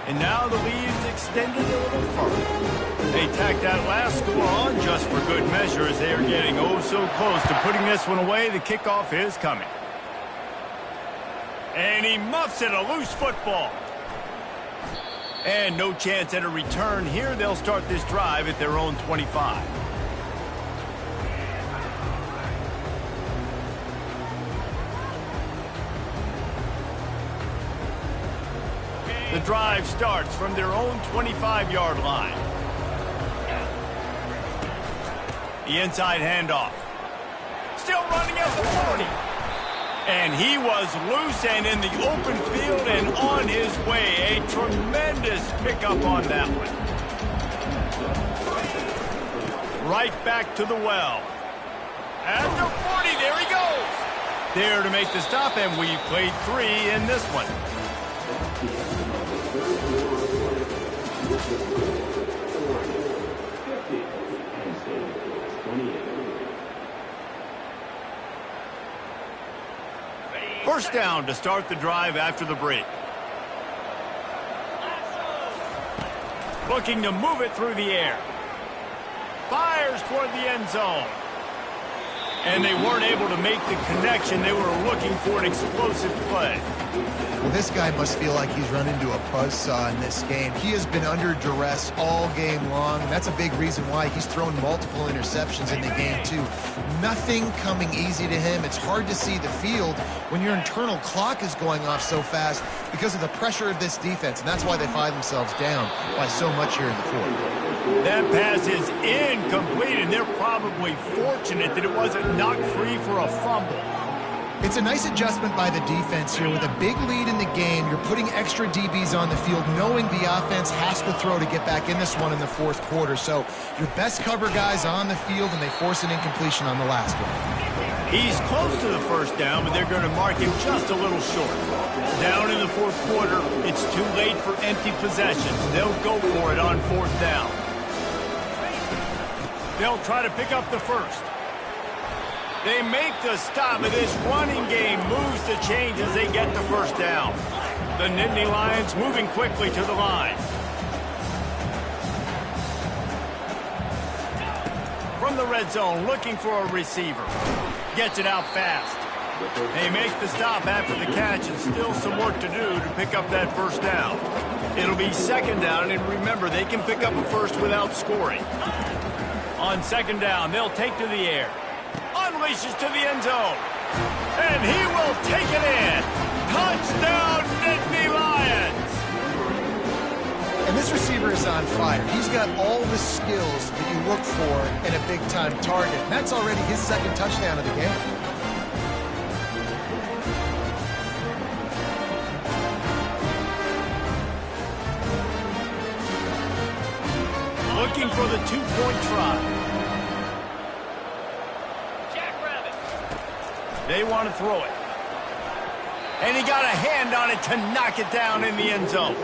And now the lead's extended a little further. They tack that last score on just for good measure as they are getting oh so close to putting this one away. The kickoff is coming. And he muffs it, a loose football. And no chance at a return here. They'll start this drive at their own 25. The drive starts from their own 25-yard line. The inside handoff. Still running at the 40. And he was loose and in the open field and on his way. A tremendous pickup on that one. Right back to the well. At the 40, there he goes. There to make the stop, and we played 3 in this one. First down to start the drive after the break. Looking to move it through the air. Fires toward the end zone. And they weren't able to make the connection. They were looking for an explosive play. Well, this guy must feel like he's run into a buzzsaw in this game. He has been under duress all game long, and that's a big reason why he's thrown multiple interceptions in the game, too. Nothing coming easy to him. It's hard to see the field when your internal clock is going off so fast because of the pressure of this defense, and that's why they find themselves down by so much here in the 4th. That pass is incomplete, and they're probably fortunate that it wasn't knocked free for a fumble. It's a nice adjustment by the defense here. With a big lead in the game, you're putting extra DBs on the field, knowing the offense has to throw to get back in this one in the fourth quarter. So your best cover guys on the field, and they force an incompletion on the last one. He's close to the first down, but they're going to mark him just a little short. Down in the fourth quarter, it's too late for empty possessions. They'll go for it on fourth down. They'll try to pick up the first. They make the stop, and this running game moves the chains as they get the first down. The Nittany Lions moving quickly to the line. From the red zone, looking for a receiver. Gets it out fast. They make the stop after the catch, and still some work to do to pick up that first down. It'll be second down, and remember, they can pick up a first without scoring. On second down, they'll take to the air. Unleashes to the end zone. And he will take it in. Touchdown, Nittany Lions! And this receiver is on fire. He's got all the skills that you look for in a big-time target. And that's already his second touchdown of the game. Looking for the two-point try. They want to throw it. And he got a hand on it to knock it down in the end zone.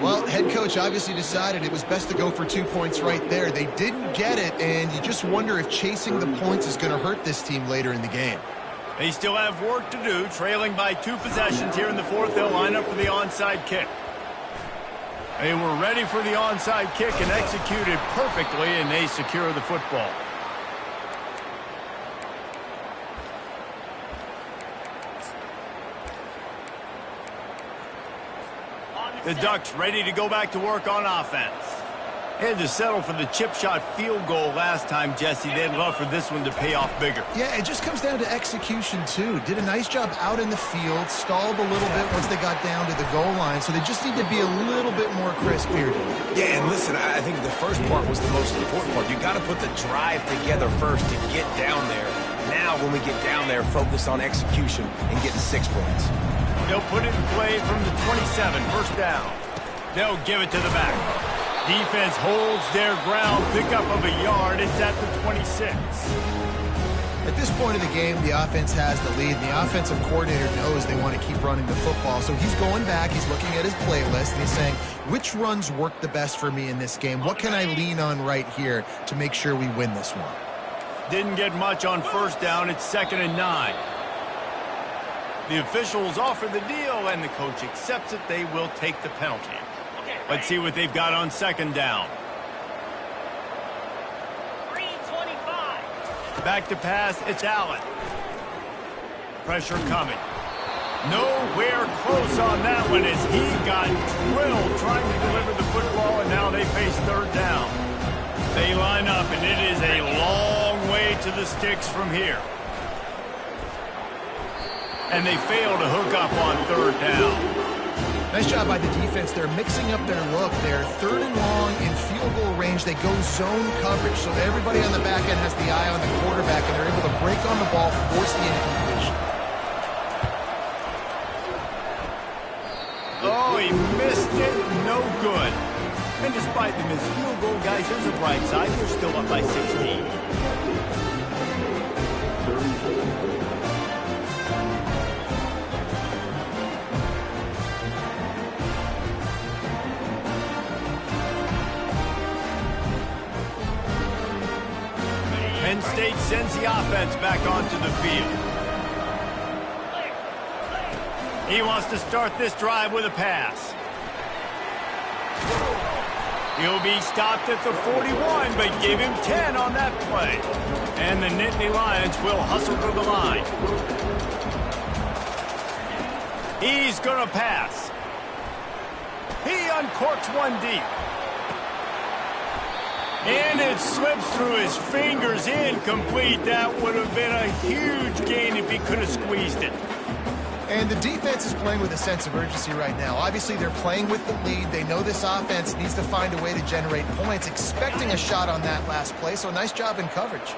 Well, head coach obviously decided it was best to go for 2 points right there. They didn't get it, and you just wonder if chasing the points is going to hurt this team later in the game. They still have work to do, trailing by 2 possessions here in the fourth. They'll line up for the onside kick. They were ready for the onside kick and executed perfectly, and they secure the football. The Ducks ready to go back to work on offense. Had to settle for the chip shot field goal last time, Jesse. They'd love for this one to pay off bigger. Yeah, it just comes down to execution, too. Did a nice job out in the field, stalled a little bit once they got down to the goal line, so they just need to be a little bit more crisp here. Yeah, and listen, I think the first part was the most important part. You got to put the drive together first to get down there. Now, when we get down there, focus on execution and getting 6 points. They'll put it in play from the 27, first down. They'll give it to the back. Defense holds their ground, pickup of a yard. It's at the 26. At this point of the game, the offense has the lead, and the offensive coordinator knows they want to keep running the football. So he's going back, he's looking at his playlist, and he's saying, which runs work the best for me in this game? What can I lean on right here to make sure we win this one? Didn't get much on first down. It's 2nd and 9. The officials offer the deal, and the coach accepts it. They will take the penalty. Let's see what they've got on second down. 3:25. Back to pass, it's Allen. Pressure coming. Nowhere close on that one as he got drilled trying to deliver the football, and now they face third down. They line up, and it is a long way to the sticks from here. And they fail to hook up on third down. Nice job by the defense. They're mixing up their look. They're 3rd and long in field goal range. They go zone coverage, so everybody on the back end has the eye on the quarterback, and they're able to break on the ball, force the incompletion. Oh, he missed it. No good. And despite the missed field goal, guys, there's a bright side. They're still up by 16. Penn State sends the offense back onto the field. He wants to start this drive with a pass. He'll be stopped at the 41, but give him 10 on that play. And the Nittany Lions will hustle to the line. He's going to pass. He uncorks one deep. And it slips through his fingers, incomplete. That would have been a huge gain if he could have squeezed it. And the defense is playing with a sense of urgency right now. Obviously, they're playing with the lead. They know this offense needs to find a way to generate points, expecting a shot on that last play. So nice job in coverage.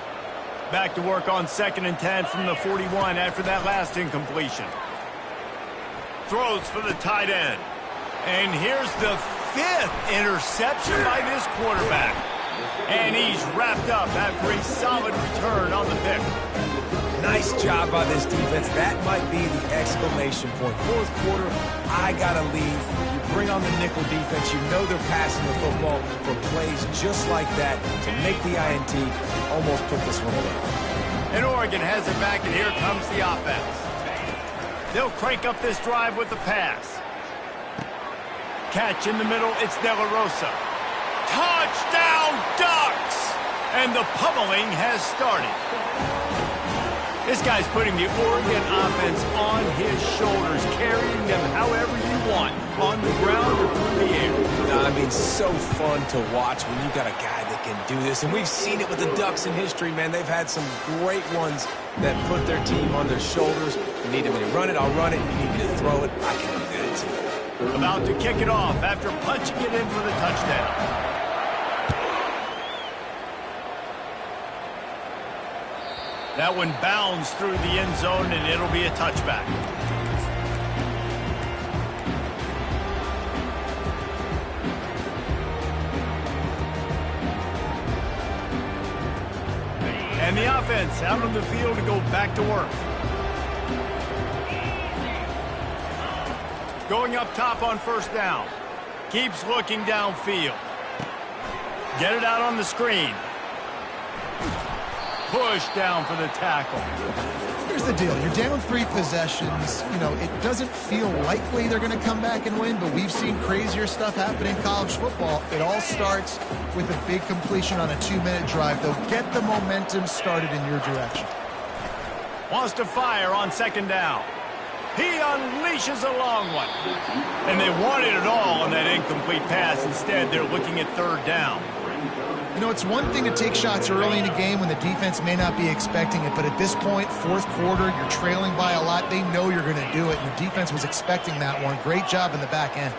Back to work on 2nd and 10 from the 41 after that last incompletion. Throws for the tight end. And here's the 5th interception by this quarterback. And he's wrapped up after a solid return on the pick. Nice job by this defense. That might be the exclamation point. 4th quarter, I got to lead. You bring on the nickel defense. You know they're passing the football for plays just like that to make the INT, almost put this one away. And Oregon has it back, and here comes the offense. They'll crank up this drive with the pass. Catch in the middle, it's De La Rosa. Touchdown Ducks! And the pummeling has started. This guy's putting the Oregon offense on his shoulders, carrying them however you want, on the ground or through the air. I mean, so fun to watch when you got a guy that can do this. And we've seen it with the Ducks in history, man. They've had some great ones that put their team on their shoulders. You need me to run it, I'll run it. You need me to throw it, I can do that too. About to kick it off after punching it in for the touchdown. That one bounds through the end zone, and it'll be a touchback. And the offense out on the field to go back to work. Going up top on 1st down. Keeps looking downfield. Get it out on the screen. Push down for the tackle. Here's the deal. You're down 3 possessions. You know, it doesn't feel likely they're going to come back and win, but we've seen crazier stuff happen in college football. It all starts with a big completion on a 2-minute drive. They'll get the momentum started in your direction. Wants to fire on 2nd down. He unleashes a long one. And they wanted it all on that incomplete pass. Instead, they're looking at 3rd down. You know, it's one thing to take shots early in a game when the defense may not be expecting it, but at this point, 4th quarter, you're trailing by a lot. They know you're going to do it. Your defense was expecting that one. Great job in the back end.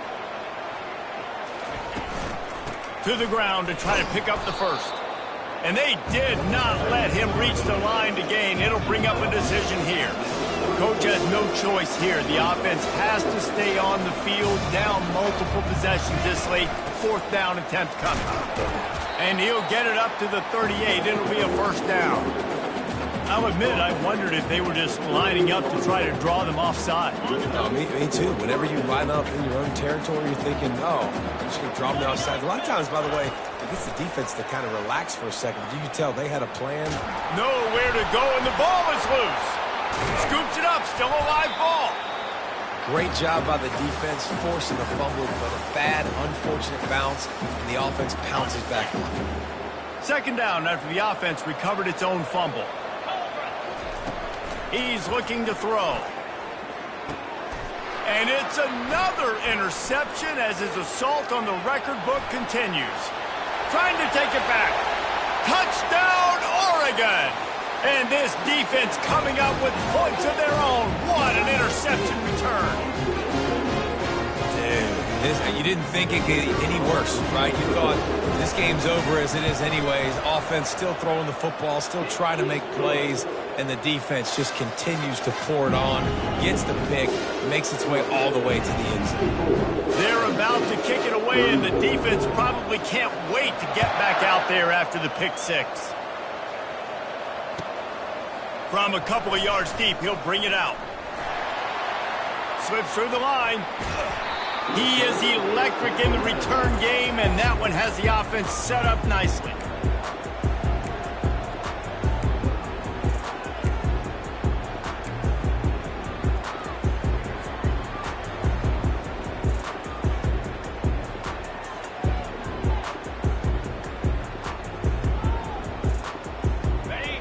To the ground to try to pick up the 1st. And they did not let him reach the line to gain. It'll bring up a decision here. Coach has no choice here. The offense has to stay on the field, down multiple possessions this late. 4th down attempt coming. And he'll get it up to the 38. It'll be a 1st down. I'll admit, I wondered if they were just lining up to try to draw them offside. Me too. Whenever you line up in your own territory, you're thinking, oh, I'm just going to draw them offside. A lot of times, by the way, it gets the defense to kind of relax for a second. You can tell they had a plan. Nowhere to go, and the ball is loose. Scoops it up, still a live ball. Great job by the defense, forcing the fumble, but a bad, unfortunate bounce, and the offense pounces back on it. 2nd down after the offense recovered its own fumble. He's looking to throw. And it's another interception as his assault on the record book continues. Trying to take it back. Touchdown, Oregon! And this defense coming up with points of their own. What an interception return. You didn't think it could get any worse, right? You thought this game's over as it is anyways. Offense still throwing the football, still trying to make plays, and the defense just continues to pour it on, gets the pick, makes its way all the way to the end zone. They're about to kick it away, and the defense probably can't wait to get back out there after the pick 6. From a couple of yards deep, he'll bring it out. Slips through the line. He is electric in the return game, and that one has the offense set up nicely.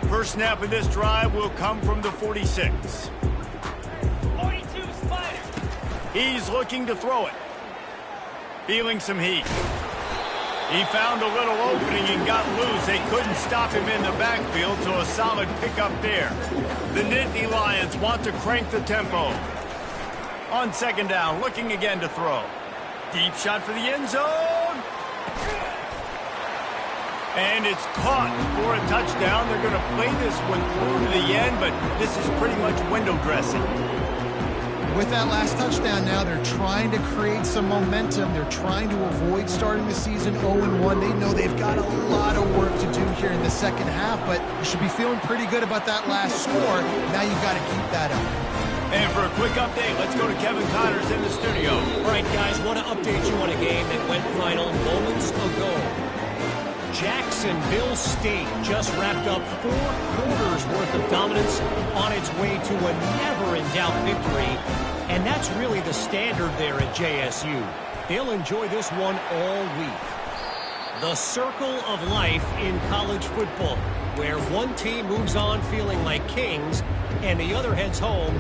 First snap of this drive will come from the 46. 42 Spider. He's looking to throw it. Feeling some heat. He found a little opening and got loose. They couldn't stop him in the backfield, so a solid pickup there. The Nittany Lions want to crank the tempo. On 2nd down, looking again to throw. Deep shot for the end zone. And it's caught for a touchdown. They're going to play this one through to the end, but this is pretty much window dressing. With that last touchdown now, they're trying to create some momentum. They're trying to avoid starting the season 0-1. They know they've got a lot of work to do here in the second half, but you should be feeling pretty good about that last score. Now you've got to keep that up. And for a quick update, let's go to Kevin Connors in the studio. All right, guys, want to update you on a game that went final moments ago. Jacksonville State just wrapped up 4 quarters worth of dominance on its way to a never-in-doubt victory. And that's really the standard there at JSU. They'll enjoy this one all week. The circle of life in college football, where one team moves on feeling like kings and the other heads home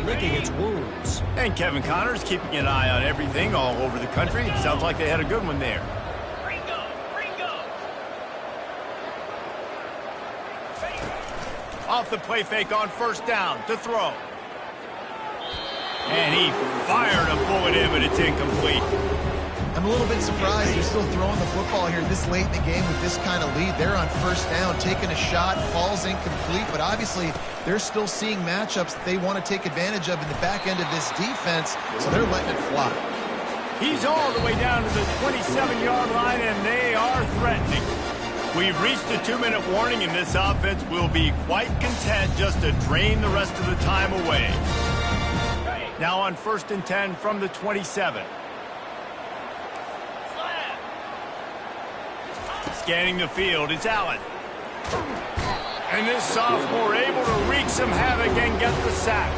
licking its wounds. And Kevin Connors keeping an eye on everything all over the country. Sounds like they had a good one there. Off the play fake on first down to throw. And he fired a bullet in, but it's incomplete. I'm a little bit surprised they're still throwing the football here this late in the game with this kind of lead. They're on first down, taking a shot, falls incomplete, but obviously they're still seeing matchups that they want to take advantage of in the back end of this defense, so they're letting it fly. He's all the way down to the 27-yard line, and they are threatening. We've reached a 2-minute warning, and this offense will be quite content just to drain the rest of the time away. Now on 1st and 10 from the 27. Scanning the field, it's Allen. And this sophomore able to wreak some havoc and get the sack.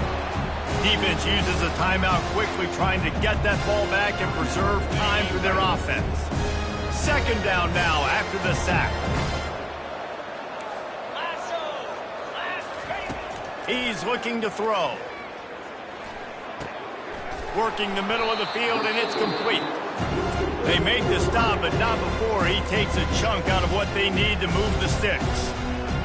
Defense uses a timeout quickly, trying to get that ball back and preserve time for their offense. 2nd down now after the sack. He's looking to throw. Working the middle of the field, and it's complete. They make the stop, but not before he takes a chunk out of what they need to move the sticks.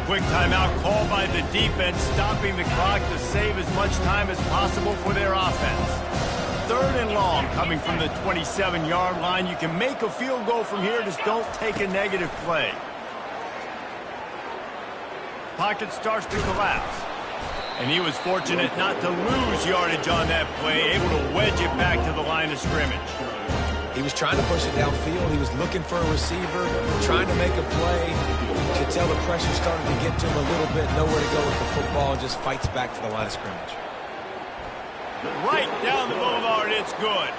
Quick timeout called by the defense, stopping the clock to save as much time as possible for their offense. 3rd and long coming from the 27-yard line. You can make a field goal from here, just don't take a negative play. Pocket starts to collapse. And he was fortunate not to lose yardage on that play, able to wedge it back to the line of scrimmage. He was trying to push it downfield. He was looking for a receiver, trying to make a play. You could tell the pressure started to get to him a little bit. Nowhere to go with the football, just fights back to the line of scrimmage. Right down the boulevard, it's good.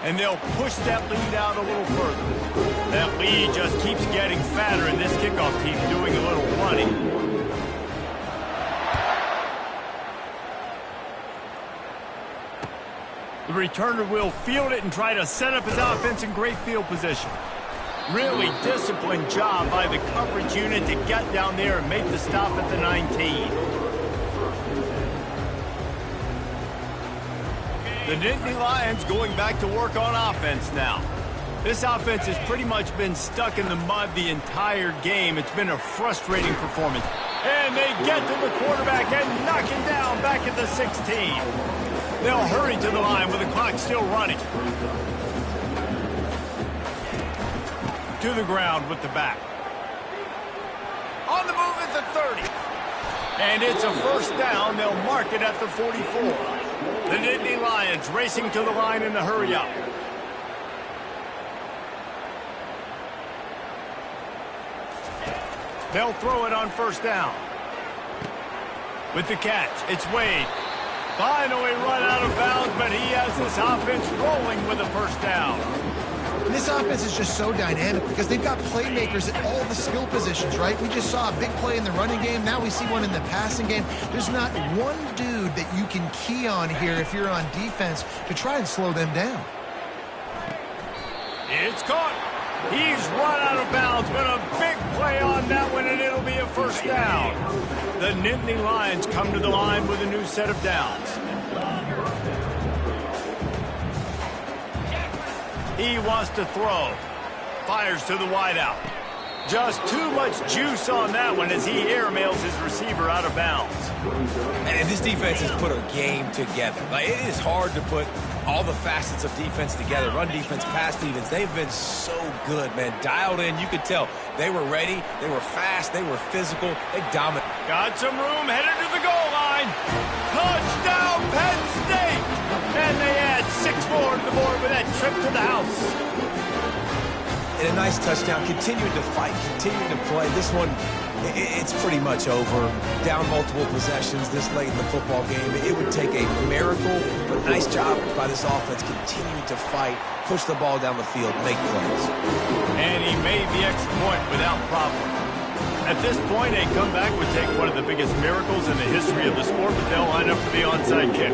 And they'll push that lead out a little further. That lead just keeps getting fatter, and this kickoff team doing a little running. The returner will field it and try to set up his offense in great field position. Really disciplined job by the coverage unit to get down there and make the stop at the 19. The Nittany Lions going back to work on offense now. This offense has pretty much been stuck in the mud the entire game. It's been a frustrating performance. And they get to the quarterback and knock him down back at the 16. They'll hurry to the line with the clock still running. To the ground with the back. On the move at the 30. And it's a first down. They'll mark it at the 44. The Nittany Lions racing to the line in the hurry up. They'll throw it on first down. With the catch, it's Wade. Finally run out of bounds, but he has this offense rolling with a first down. And this offense is just so dynamic because they've got playmakers at all the skill positions, right? We just saw a big play in the running game. Now we see one in the passing game. There's not one dude that you can key on here if you're on defense to try and slow them down. It's caught. He's run out of bounds, but a big play on that one, and it'll be a first down. The Nittany Lions come to the line with a new set of downs. He wants to throw. Fires to the wideout. Just too much juice on that one as he airmails his receiver out of bounds. And this defense has put a game together. Like, it is hard to put all the facets of defense together. Run defense, pass defense. They've been so good, man. Dialed in. You could tell they were ready. They were fast. They were physical. They dominated. Got some room, headed to the goal line. Touchdown, Penn State! And they add 6 more to the board with that trip to the house. And a nice touchdown. Continuing to fight, continuing to play. This one, it's pretty much over. Down multiple possessions this late in the football game. It would take a miracle, but nice job by this offense continuing to fight, push the ball down the field, make plays. And he made the extra point without problem. At this point, a comeback would take one of the biggest miracles in the history of the sport, but they'll line up for the onside kick.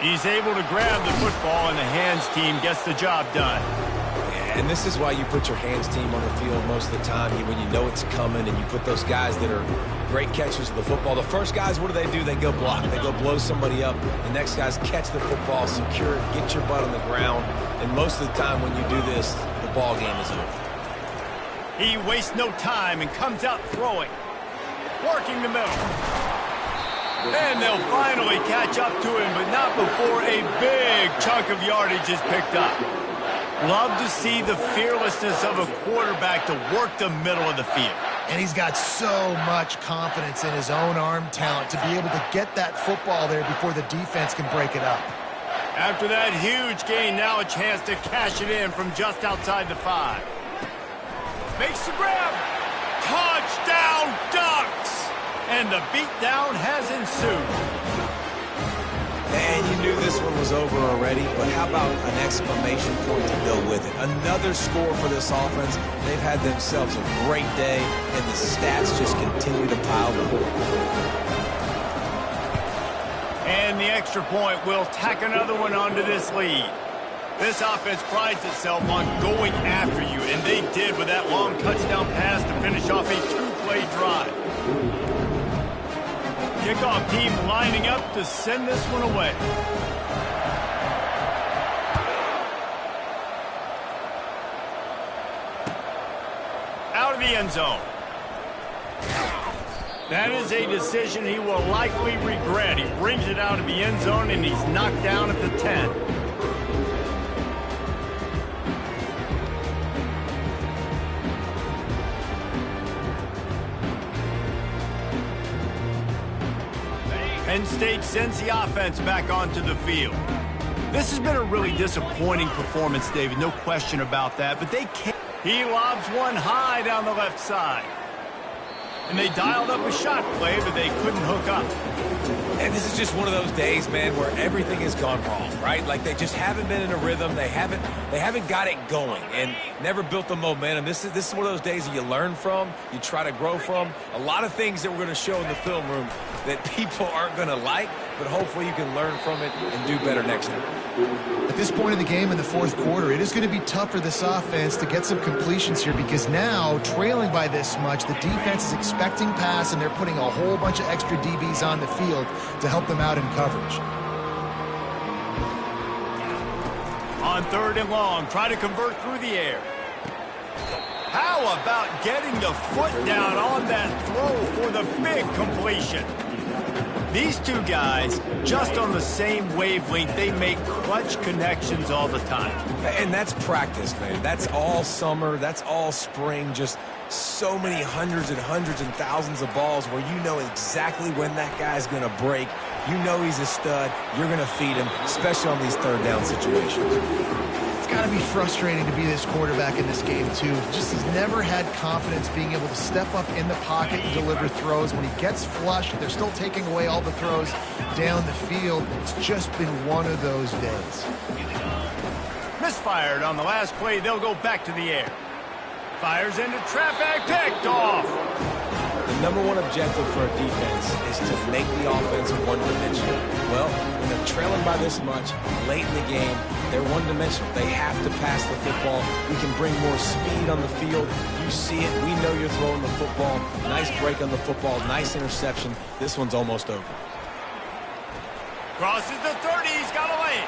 He's able to grab the football, and the hands team gets the job done. And this is why you put your hands team on the field most of the time, when you know it's coming, and you put those guys that are great catchers of the football. The first guys, what do? They go block. They go blow somebody up. The next guys catch the football, secure it, get your butt on the ground. And most of the time when you do this, the ball game is over. He wastes no time and comes out throwing. Working the middle. And they'll finally catch up to him, but not before a big chunk of yardage is picked up. Love to see the fearlessness of a quarterback to work the middle of the field. And he's got so much confidence in his own arm talent to be able to get that football there before the defense can break it up. After that huge gain, now a chance to cash it in from just outside the 5. Makes the grab. Touchdown, Ducks! And the beatdown has ensued. And you knew this one was over already, but how about an exclamation point to go with it? Another score for this offense. They've had themselves a great day, and the stats just continue to pile up. And the extra point will tack another one onto this lead. This offense prides itself on going after you, and they did with that long touchdown pass to finish off a 2-play drive. Kickoff team lining up to send this one away. Out of the end zone. That is a decision he will likely regret. He brings it out of the end zone, and he's knocked down at the 10. Penn State sends the offense back onto the field. This has been a really disappointing performance, David. No question about that. But they can't. He lobs one high down the left side. And they dialed up a shot play, but they couldn't hook up. And this is just one of those days, man, where everything has gone wrong, right? Like they just haven't been in a rhythm. They haven't got it going and never built the momentum. This is one of those days that you learn from, you try to grow from. A lot of things that we're going to show in the film room that people aren't going to like, but hopefully you can learn from it and do better next time. At this point in the game in the fourth quarter, it is going to be tough for this offense to get some completions here because now, trailing by this much, the defense is expecting pass and they're putting a whole bunch of extra DBs on the field to help them out in coverage. On 3rd and long, try to convert through the air. How about getting the foot down on that throw for the big completion? These two guys, just on the same wavelength, they make clutch connections all the time. And that's practice, man. That's all summer. That's all spring. Just so many hundreds and thousands of balls where you know exactly when that guy's going to break. You know he's a stud. You're going to feed him, especially on these 3rd down situations. It's got to be frustrating to be this quarterback in this game, too. Just has never had confidence being able to step up in the pocket and deliver throws. When he gets flushed, they're still taking away all the throws down the field. It's just been one of those days. Misfired on the last play. They'll go back to the air. Fires into traffic, picked off. The number one objective for a defense is to make the offense one-dimensional. Well, when they're trailing by this much, late in the game, they're one-dimensional. They have to pass the football. We can bring more speed on the field. You see it. We know you're throwing the football. Nice break on the football. Nice interception. This one's almost over. Crosses the 30. He's got a lane.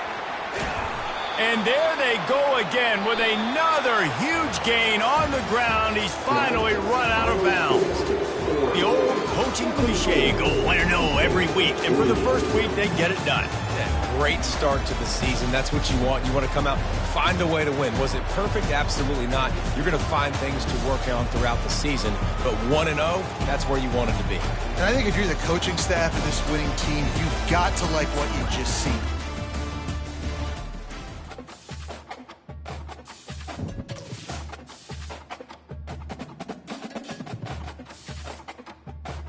And there they go again with another huge gain on the ground. He's finally run out of bounds. The old coaching cliche, go win or no every week. And for the first week, they get it done. Yeah, great start to the season. That's what you want. You want to come out, find a way to win. Was it perfect? Absolutely not. You're going to find things to work on throughout the season. But 1-0, that's where you wanted to be. And I think if you're the coaching staff of this winning team, you've got to like what you've just seen.